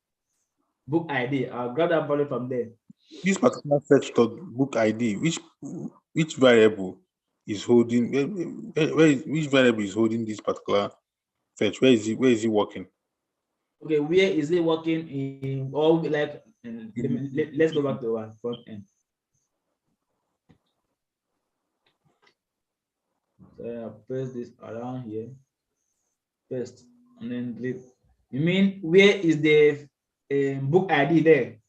book ID. I'll grab that value from there. This particular fetch.book ID, which variable is holding? Which variable is holding this particular fetch? Where is it working? Okay, where is it working in? Or like, let's go back to our front end. So I'll paste this around here, paste, and then delete. You mean where is the book ID there?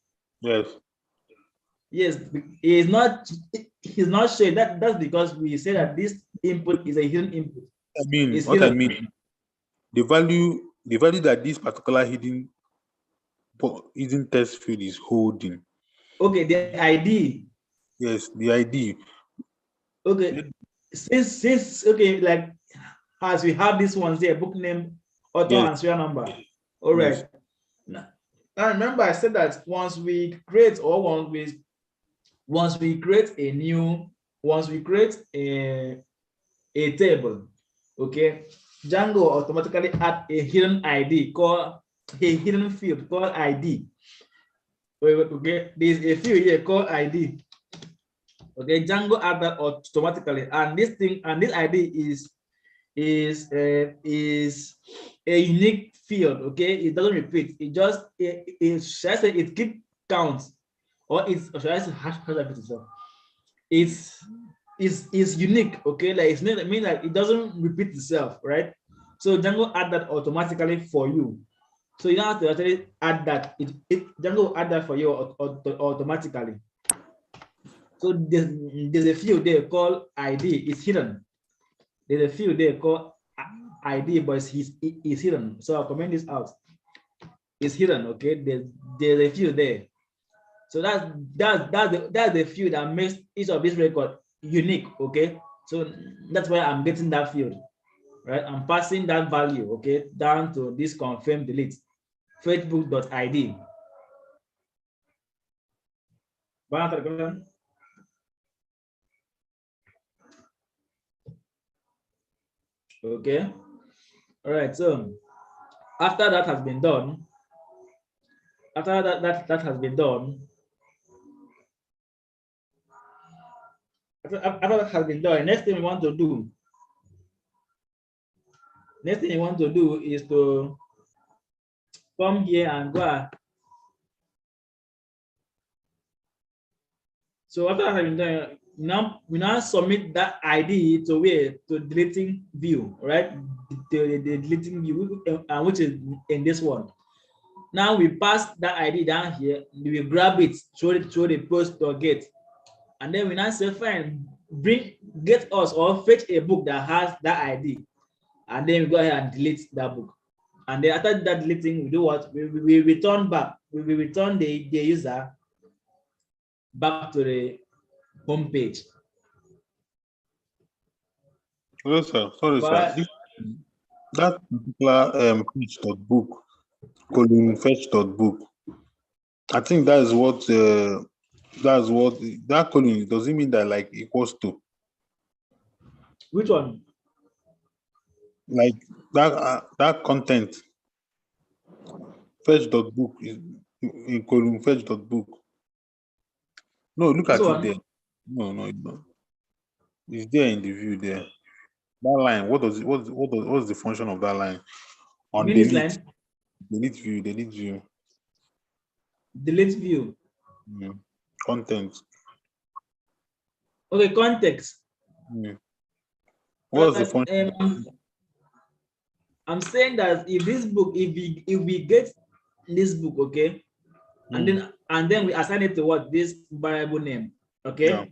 Yes. Yes, it's not showing. That's because we say that this input is a hidden input. I mean, It's what hidden. I mean, the value that this particular hidden text field is holding. Okay, the ID. Yes, the ID. Okay, since okay, like as we have this one here, book name, author, Yes. and serial number. All right. Yes. Now remember, I said that once we create a table, okay, Django automatically add a hidden ID called a hidden field called ID. Okay, there's a field here called ID. Okay, Django add that automatically, and this ID is a unique field. Okay, it doesn't repeat. It just should I say it keep counts, or should I say hash itself? It's unique. Okay, like it's not, I mean, like it doesn't repeat itself, right? So Django add that automatically for you. So you don't have to actually add that. Django will add that for you automatically. So there's a field there called ID. It's hidden. There's a field there called ID, but it's hidden. So I'll comment this out. It's hidden. Okay, there's a field there. So that's the field that makes each of these records unique. Okay, so that's why I'm getting that field, right? I'm passing that value, okay, down to this confirm delete. fetchbook.id. Answer the question. Okay. All right. So after that has been done, after that has been done, after that has been done, next thing we want to do, is to come here and go. So after that has been done, we now submit that ID to where, to deleting view, right? The deleting view, which is in this one. Now we pass that ID down here, we grab it, throw the post or get, and then we now say, fine, get us or fetch a book that has that ID, and then we go ahead and delete that book. And then after that deleting, we do what? We return back, we return the user back to the home page. Hello, sir. Sorry, sir. That particular fetch.book, fetch.book, I think that is what that colon, does it mean that like equals to? Which one? Like that content, fetch.book is in colon fetch.book. No, look This at one? it there. No, it's not. It's there in the view there. That line, what's the function of that line? On This delete. line? Delete view. Delete view. Content. Okay, context. What's the function? I'm saying that if this book, if we get this book, okay, and then we assign it to what, this variable name, okay,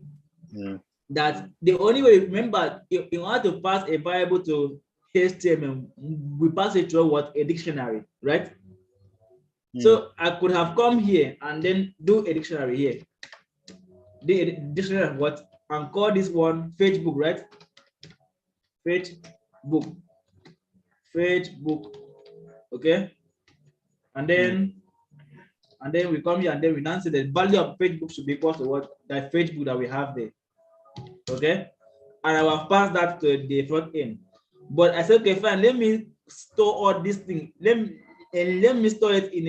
that the only way, remember, in order to pass a variable to HTML, we pass it to what, a dictionary, right? So I could have come here and then do a dictionary here, the dictionary of what, and call this one Facebook, right? Facebook, okay, and then we come here and then we now say the value of Facebook should be equal to what, that Facebook that we have there, okay, and I will pass that to the front end. But I said, okay, fine, let me store all these things. Let me store it in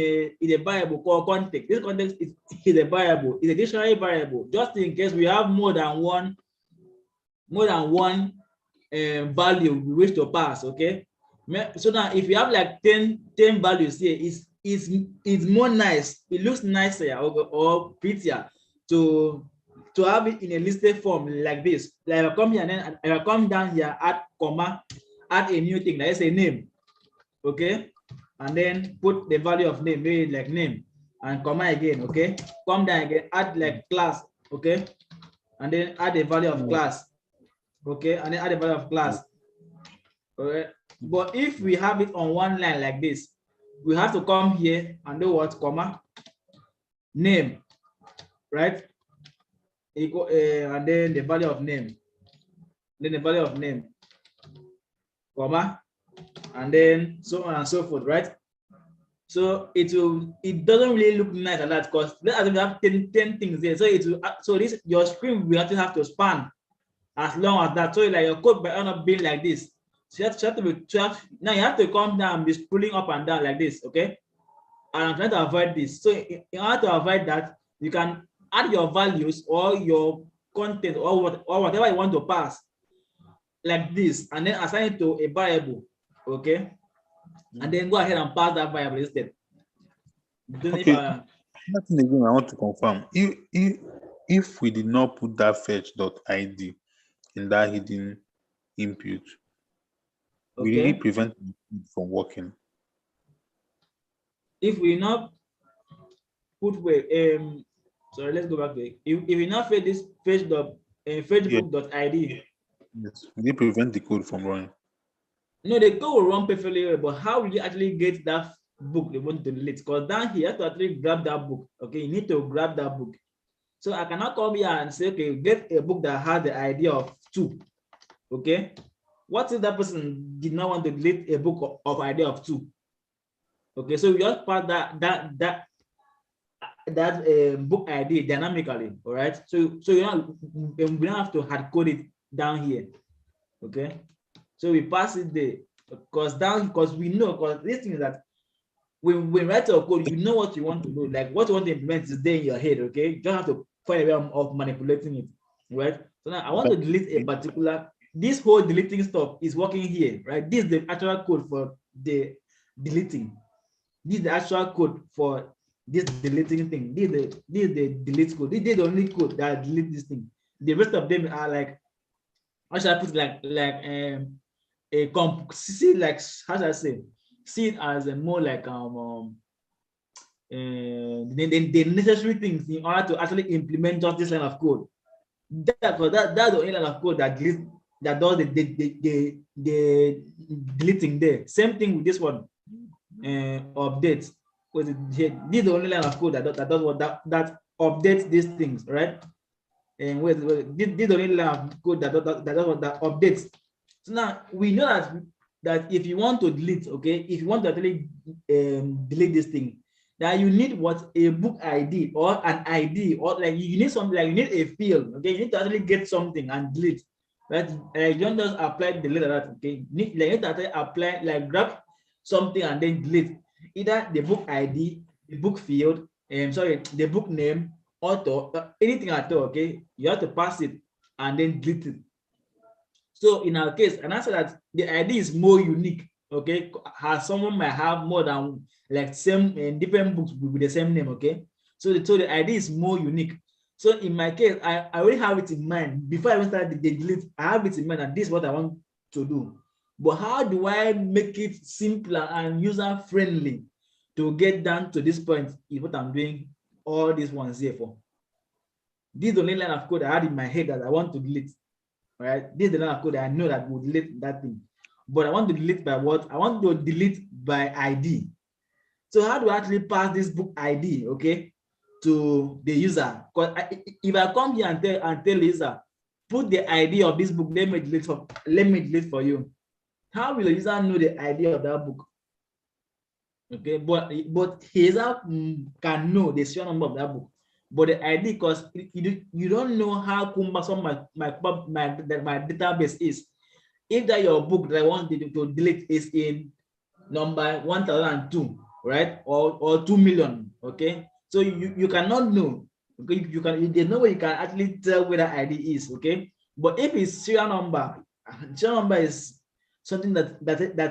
a variable called context. This context is a variable, is a dictionary variable, just in case we have more than one value we wish to pass, okay. So now if you have like 10 values here, it's more nice, it looks nicer or prettier to have it in a listed form like this. Like I come here and then I come down here, add comma, add a new thing, let's say name, okay, and then put the value of name, maybe like name, and comma again, okay, come down again, add like class, okay, and then add the value of class, okay, and then add the value of class. Okay, but if we have it on one line like this, we have to come here and do what, comma, name, right, equal, and then the value of name, comma, and then so on and so forth, right? So it doesn't really look nice like that, because we have 10 things there. So your screen will actually have to span as long as that. So like your code might end up being like this. So you have to be now you have to come down and be scrolling up and down like this, okay? And I'm trying to avoid this. So in order to avoid that, you can add your values or your content or whatever you want to pass like this, and then assign it to a variable, okay? And then go ahead and pass that variable instead. Okay. Nothing again I want to confirm. If we did not put that fetch.id in that hidden input, we really prevent it from working. If we not put sorry, let's go back to it. If we not fit this Facebook.id, yes, we prevent the code from running. No, the code will run perfectly well, but how will you actually get that book they want to delete? Because down here, you have to actually grab that book. Okay, you need to grab that book. So I cannot come here and say, okay, get a book that has the idea of 2. Okay, what if that person did not want to delete a book of idea of 2? Okay, so we just pass that book ID dynamically. All right. So we don't have to hard code it down here. Okay. So we pass it there because we know, because this thing is that when we write a code, you know what you want to do, like what you want to implement is there in your head. Okay, you don't have to find a way of manipulating it, right? So now I want to delete a particular. This whole deleting stuff is working here, right? This is the actual code for the deleting. This is the actual code for this deleting thing. This is the delete code. This is the only code that delete this thing. The rest of them are like, how should I put it, a comp, see, like, how should I say, see it as a more like the necessary things in order to actually implement just this line of code. That's the only line of code that does the deleting there. Same thing with this one, update. This is the only line of code that does what that updates these things, right? And this is the only line of code that does what that updates. So now we know that if you want to delete, okay, if you want to actually delete this thing, that you need what, a book ID or an ID, or like you need something, like you need a field. Okay, you need to actually get something and delete. Right? You don't just apply delete that. Okay, you need to actually apply, like grab something and then delete either the book ID, the book field, the book name, author, anything at all. Okay, you have to pass it and then delete it. So in our case, and answer that the ID is more unique. Okay, as someone might have more than like same different books with the same name. Okay, so the ID is more unique. So in my case, I already have it in mind before I even start the delete. I have it in mind, and this is what I want to do. But how do I make it simpler and user friendly to get down to this point? Is what I'm doing all these ones here for. This is the only line of code I had in my head that I want to delete. Right, this is the line of code that I know that will delete that thing. But I want to delete by what? I want to delete by ID. So how do I actually pass this book ID, okay, to the user? Because if I come here and tell user, put the ID of this book, let me delete for you. How will the user know the ID of that book? Okay, but user can know the serial number of that book. But the ID, because you don't know how cumbersome my database is. If that your book that I want to delete is in number 1002, right, or 2 million, okay, so you cannot know. Okay, there's no way you can actually tell where that ID is. Okay, but if it's serial number is something that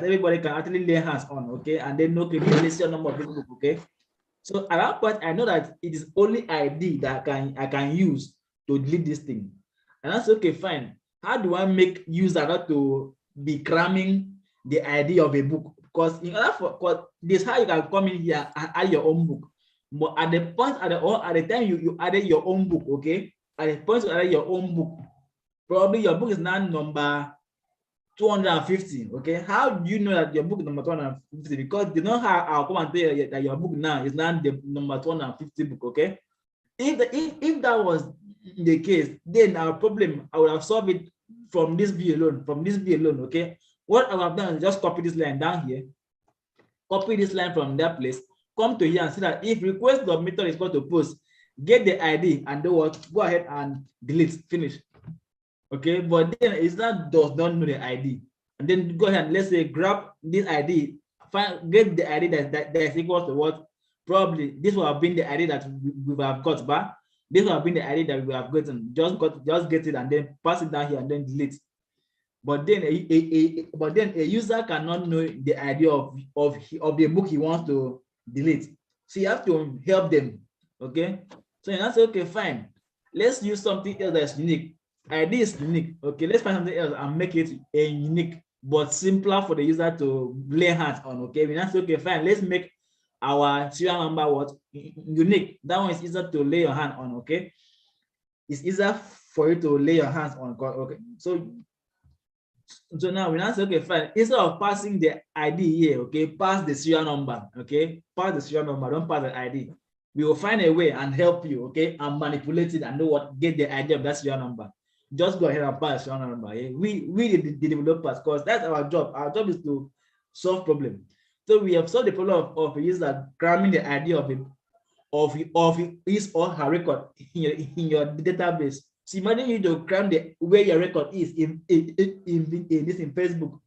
everybody can actually lay hands on. Okay, and then okay, this is the serial number of this book. Okay, so at that point I know that it is only ID that I can use to delete this thing, and that's okay, fine. How do I make user not to be cramming the ID of a book? Because in order for this, how you can come in here and add your own book. But at the point at the time you added your own book, okay, at the point you added your own book, probably your book is now number 250. Okay, how do you know that your book is number 250? Because you know how I'll come and tell you that your book now is now the number 250 book. Okay, if that was the case, then our problem I would have solved it from this view alone. Okay, what I would have done is just copy this line down here, copy this line from that place, come to here and see that if request of method is equal to post, get the ID and do what? Go ahead and delete, finish. Okay, but then it's not does not know the ID, and then go ahead and let's say grab this ID, get the ID that is equal to what? Probably this will have been the ID that we have got back. This will have been the ID that we have gotten. Just get it and then pass it down here and then delete. But then a user cannot know the idea of the book he wants to delete. So you have to help them. Okay. So you have to say, okay, fine. Let's use something else that's unique. ID is unique. Okay, let's find something else and make it a unique but simpler for the user to lay hands on. Okay, we have to say, okay, fine. Let's make our serial number what? Unique. That one is easier to lay your hand on. Okay, it's easier for you to lay your hands on. Okay, so now we now say, okay, fine. Instead of passing the ID here, okay, pass the serial number. Okay, pass the serial number. Don't pass the ID. We will find a way and help you. Okay, and manipulate it and know what, get the idea of that serial number. Just go ahead and pass the serial number. Yeah? We the developers, because that's our job. Our job is to solve problem. So we have solved the problem of a user cramming the idea of his or her record in your database. So imagine you to cram where your record is in Facebook,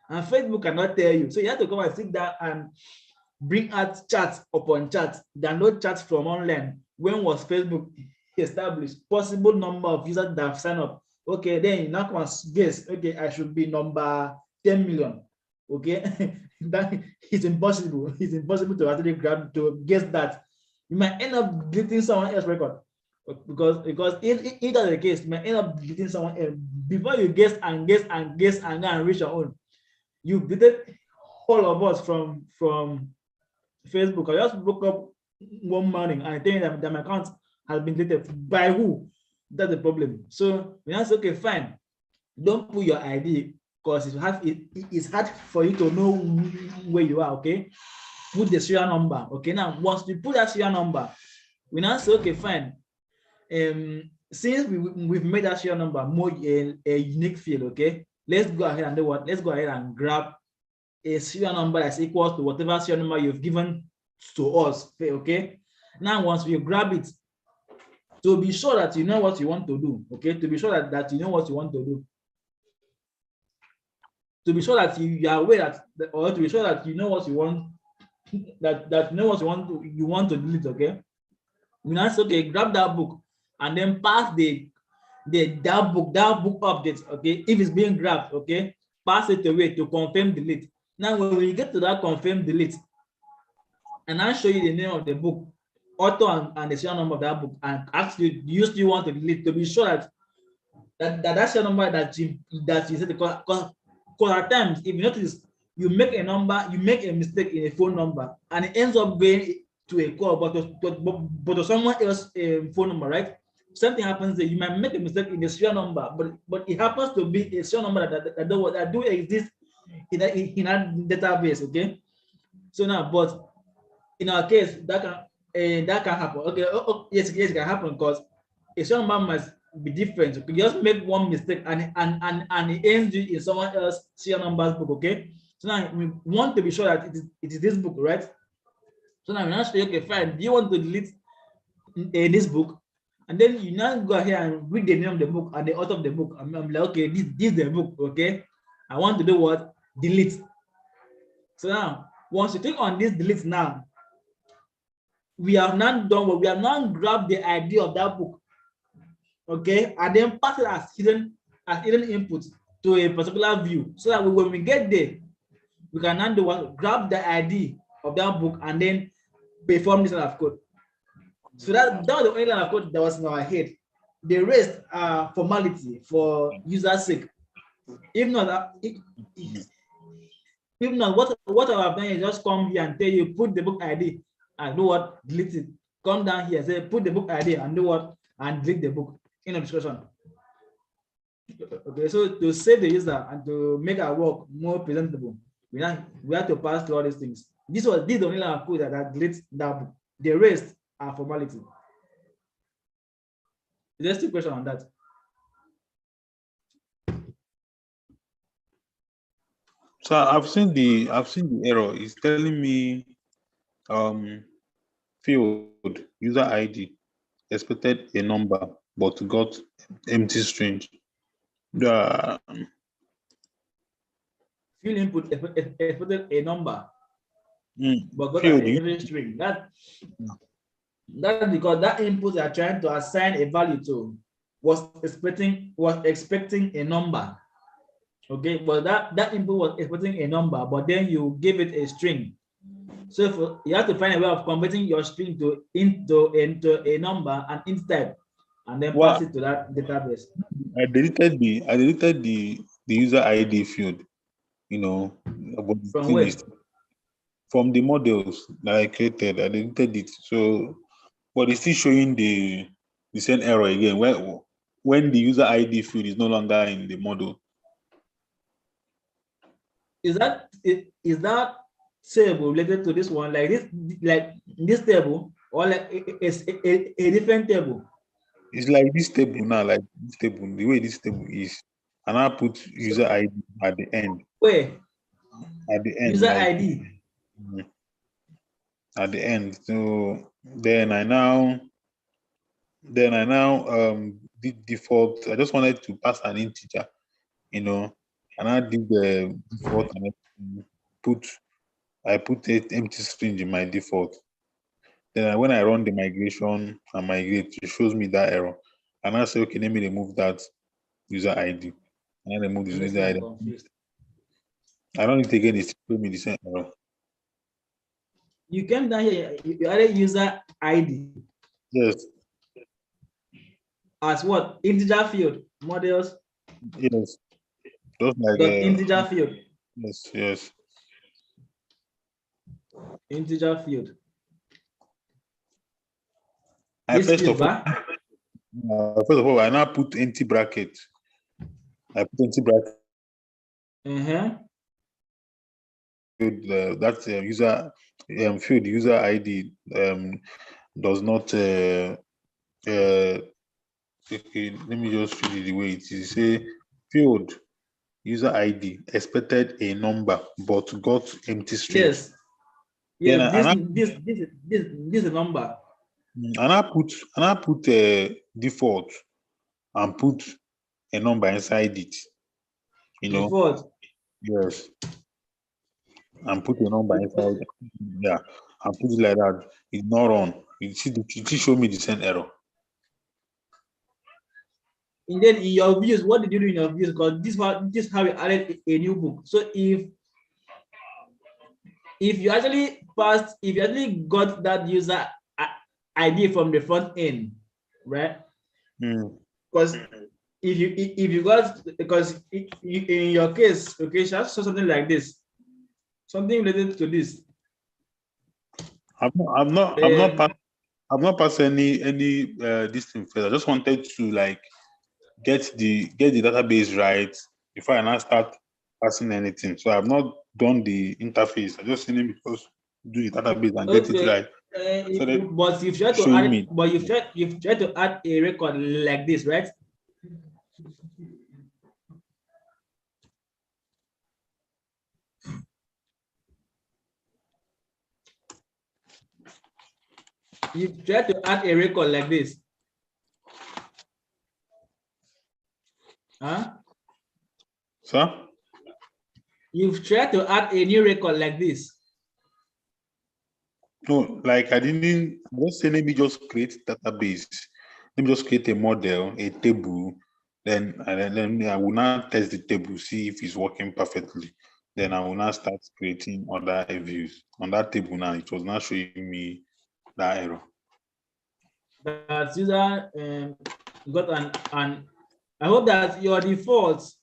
and Facebook cannot tell you. So you have to come and sit down and bring out charts upon charts, download charts from online. When was Facebook established? Possible number of users that have signed up. Okay, then you now come and guess. Okay, I should be number 10 million. Okay, that is impossible. It's impossible to actually guess that. You might end up deleting someone else's record because if that's the case, you might end up deleting someone else before you guess and reach your own. You deleted all of us from Facebook. I just woke up one morning and I think that my account has been deleted. By who? That's the problem. So we answer, okay, fine. Don't put your ID because it's hard for you to know where you are. Okay, put the serial number. Okay, now once we put that serial number, we now say, okay, fine. Since we've made that serial number more a unique field, okay, let's go ahead and do what? Let's go ahead and grab a serial number that's equal to whatever serial number you've given to us. Okay, now once we grab it, to be sure that you know what you want to do, okay, to be sure that you know what you want to do, to be sure that you are aware that, or to be sure that you know what you want, that you know what you want to delete, okay. We now say, okay, grab that book and then pass that book update, okay, if it's being grabbed, okay, pass it away to confirm delete. Now when you get to that confirm delete, and I'll show you the name of the book, author and the serial number of that book, and ask you, do you still want to delete, to be sure that serial number that you said, because at times, if you notice, you make a mistake in a phone number and it ends up going to a call, but to someone else's phone number, right? Something happens there. You might make a mistake in the serial number, but it happens to be a serial number that do exist in that database, okay? So now, but in our case, that can happen. Okay, yes, it can happen because a serial number must be different. You just make one mistake and it ends in someone else's serial number's book, okay? So now we want to be sure that it is this book, right? So now we now say, okay, fine. Do you want to delete this book? And then you now go ahead and read the name of the book and the author of the book. I'm like, okay, this is the book, okay? I want to do what? Delete. So now, once you click on this delete now, we have now done what we have now grabbed the idea of that book, okay, and then pass it as hidden input to a particular view, so that when we get there, we can now do what? Grab the ID of that book and then perform this line of code. So that was the only line of code that was in our head. The rest are formality for user's sake. If not, what I have done is just come here and tell you, put the book ID and do what? Delete it. Come down here, say put the book ID and do what? And delete the book in a discussion. Okay, so to save the user and to make our work more presentable, we have to pass through all these things. This is the only line of code that deletes that book. The rest are formality. There's still a question on that. So I've seen the error. It's telling me field user ID expected a number but got empty string. Field input expected a number but got an empty string. That's because that input they are trying to assign a value to was expecting a number. Okay, but that input was expecting a number, but then you give it a string. So you have to find a way of converting your string into a number and int type, and then pass it to that database. I deleted the user ID field, you know, From where? From the models that I created. I deleted it. So, but it's still showing the same error again when the user ID field is no longer in the model. Is that table related to this one, like this table, or like a different table? It's like this table now, like this table, the way this table is, and I put user ID at the end. Where? At the end, User like, ID. at the end. So then I now did default. I just wanted to pass an integer, and I did the default and I put an empty string in my default. Then when I run the migration and migrate, it shows me that error. And I say, okay, let me remove that user ID. And I remove this user ID. I don't need to again, it's showing me the same error. You came down here, you added user ID. Yes. As what? Integer field, models. Yes. Just like integer field. Yes. Integer field. First of all, I now put empty bracket. I put empty bracket. That's user field user ID does not. Okay, let me just read it the way it is. Say field user ID expected a number but got empty string. Yes. Yeah. This is a number. And I put a default and put a number inside it. Default. Yes. And put a number inside. Yeah. And put it like that. It's not run. It show me the same error. And then in your views, what did you do in your views? Because this is how we added a new book. So if you actually got that user ID from the front end, right? Because if you got, because in your case, okay, so something like this, something related to this. I'm not passing any this thing first. I just wanted to like get the database right before I now start passing anything. So I've not done the interface. I just seen it because do the database and get it right. But you've tried to add a record like this, right? You've tried to add a record like this. Huh? Sir? You've tried to add a new record like this. No, like I just say, let me just create database. Let me just create a model, a table. Then I will now test the table, see if it's working perfectly. Then I will now start creating other views. On that table now, it was not showing me that error. That user got an I hope that your default,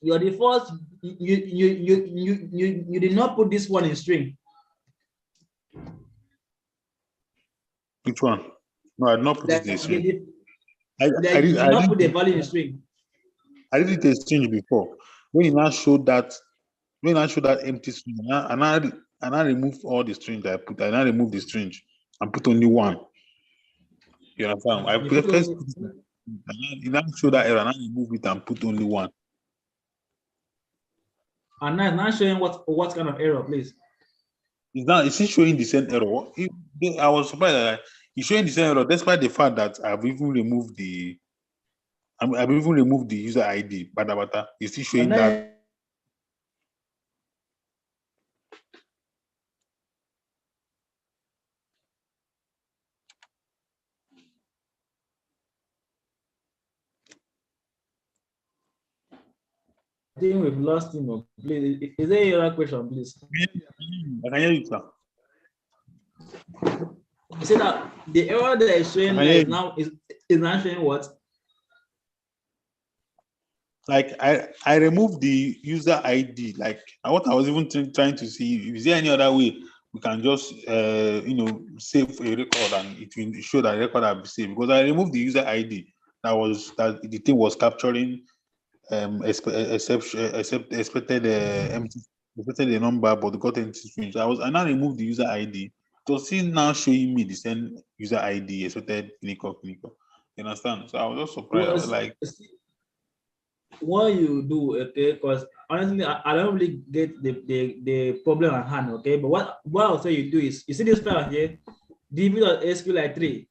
you did not put this one in string. Which one? No, I did not put it in string. I did not put the value in string. I did it in string before. When you now show that empty string, and I remove all the strings I put. I now remove the string and put only one. You understand? I put first, you now show that error, and I remove it and put only one. And now it's not showing what kind of error, please. It's still showing the same error. I was surprised that it's showing the same error, despite the fact that I've even removed the user ID. But it's still showing that. I think we've lost him. Please, is there any other question, please? I can hear you, sir. You see that the error that is showing is now showing what? Like I removed the user ID. Like what I was even trying to see, is there any other way we can just save a record and it will show that record have been saved? Because I removed the user ID that the thing was capturing expected the number but got empty string. I now removed the user ID. It was still now showing me the same user ID expected clinical. You understand? So I was just surprised. I was like, what you do, okay, because honestly, I don't really get the problem at hand, okay? But what I'll say you do is, you see this file here, db.sqlite3.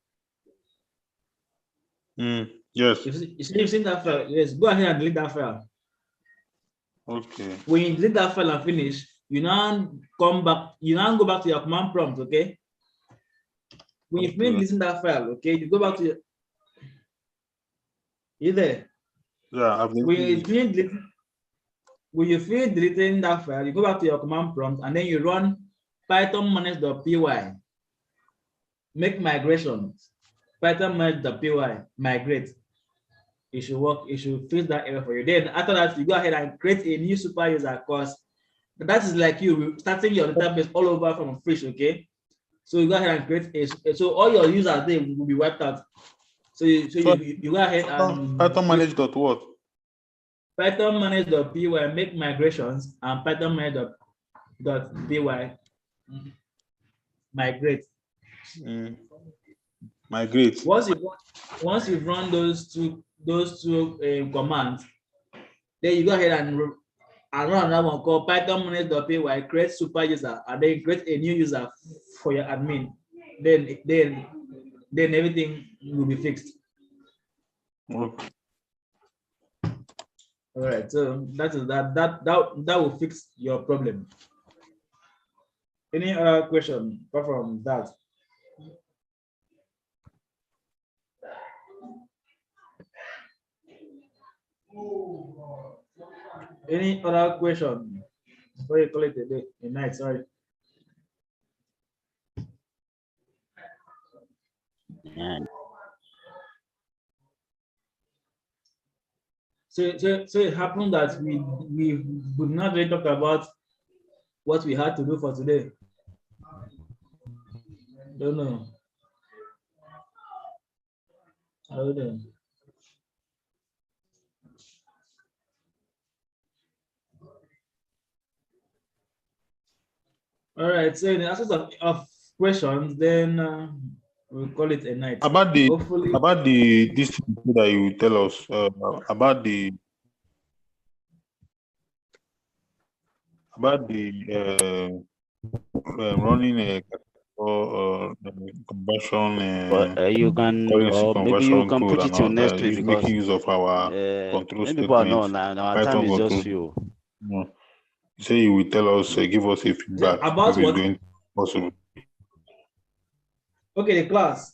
Yes. You've seen that file? Yes. Go ahead and delete that file. Okay. When you delete that file and finish, you now come back. You now go back to your command prompt, okay? When you finish deleting that file, okay, you go back to your. You there? Yeah, I've been. When you finish deleting that file, you go back to your command prompt and then you run python manage.py, make migrations, python manage.py, migrate. It should work. It should fix that error for you. Then after that, you go ahead and create a new super user, because that is like you starting your database all over from fresh, okay? So you go ahead and create so all your users there will be wiped out. So you go ahead and Python manage dot what? Python manage.py, make migrations, and Python manage.py, migrate. Migrate. Once you've run those two commands, then you go ahead and run another one called Python manage.py, create super user, and then create a new user for your admin. Then everything will be fixed. Okay. All right, so that will fix your problem. Any other question apart from that? Any other question before you call it a day, a night? Sorry. Yeah. So it happened that we would not really talk about what we had to do for today. Don't know. I don't know. All right. So in the absence of questions, then we'll call it a night. About the Hopefully, this that you tell us about the running a conversion But you can, currency or maybe you conversion can code put and it till all next that, week, because making use of our control many people are not. statements, Now our time Python is just control. few. You say you will tell us, give us a feedback about if it's what? going possible. Okay, the class.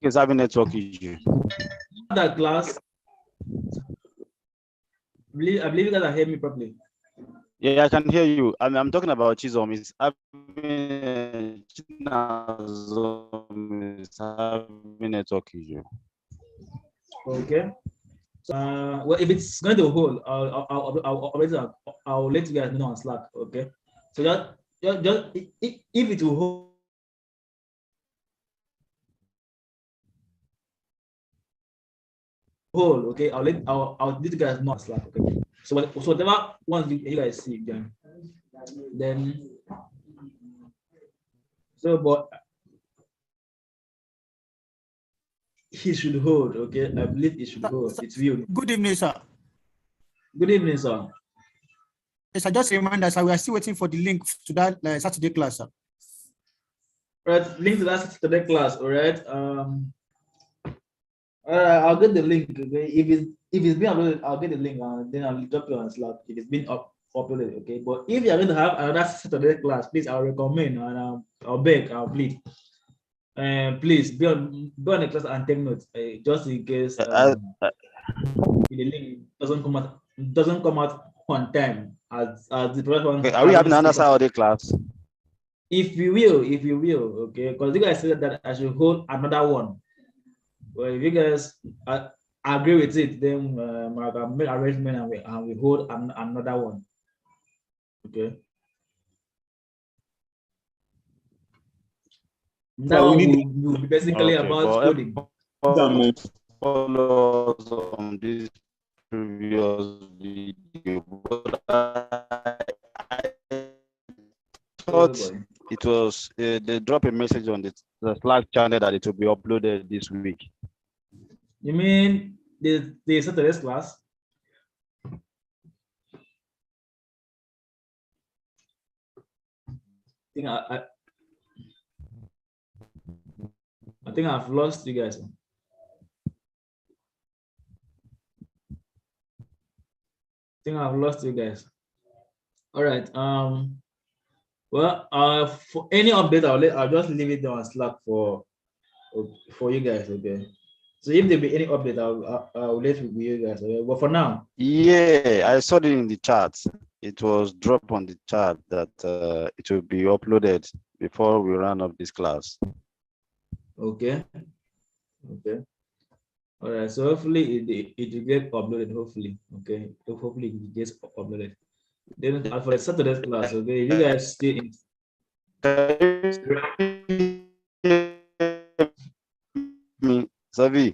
It's having network issue. That class. I believe you guys are hearing me properly. Yeah, I can hear you. I'm talking about Chisholm. It's having network issue. Okay. Well, if it's going to hold, I'll let you guys know on Slack. Okay. So just if it will hold, okay, I'll let you guys know on Slack. Okay. So whatever ones you guys see, then so but he should hold. Okay, I believe it should hold. It's viewed. Good evening, sir. Good evening, sir. Yes, I just remind us, we are still waiting for the link to that Saturday class, sir. Right, link to that Saturday class. All right. I'll get the link. Okay? If it's been uploaded, I'll get the link and then I'll drop you on Slack if it's been uploaded. Okay. But if you're going to have another Saturday class, please, I'll recommend and I'll beg, I'll plead. Please be on the class and take notes, just in case the link doesn't come out on time as the first one. Okay, are we having another Saturday class? If you will, okay, because you guys said that I should hold another one. Well, if you guys agree with it, then I can make arrangement and we hold another one. Okay. That one will be basically about coding. Follow us on this previous video, but I thought it was they drop a message on the Slack channel that it will be uploaded this week. You mean the Saturday's class? I think I've lost you guys. I think I've lost you guys. All right. Well, for any update, I'll just leave it there on Slack for you guys. Okay. So if there be any update, I'll let you guys. Okay? But for now. Yeah, I saw it in the chat. It was dropped on the chat that it will be uploaded before we run up this class. Okay. Okay. All right. So hopefully it will get uploaded. Hopefully. Okay. Hopefully it gets uploaded. Then for the Saturday's class, okay, you guys stay in. Me, Savi.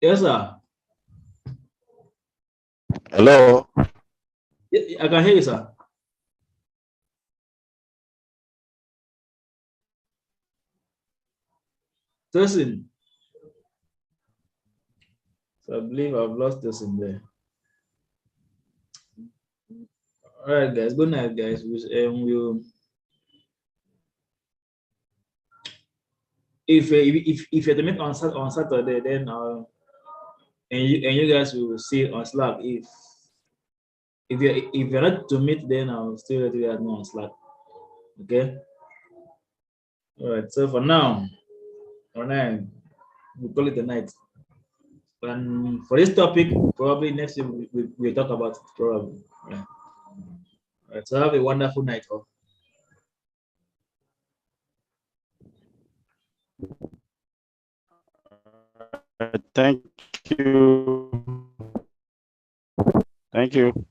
Yes, sir. Hello. I can hear you, sir. Tosin. So I believe I've lost Tosin there. All right, guys. Good night, guys. We'll if you're to meet on Saturday, then and you guys will see it on Slack. If you're not to meet, then I'll still let you guys know on Slack. Okay. All right. So for now, we call it a night. And for this topic, probably next week we'll talk about it. Probably. Yeah. All right. So have a wonderful night. Thank you. Thank you.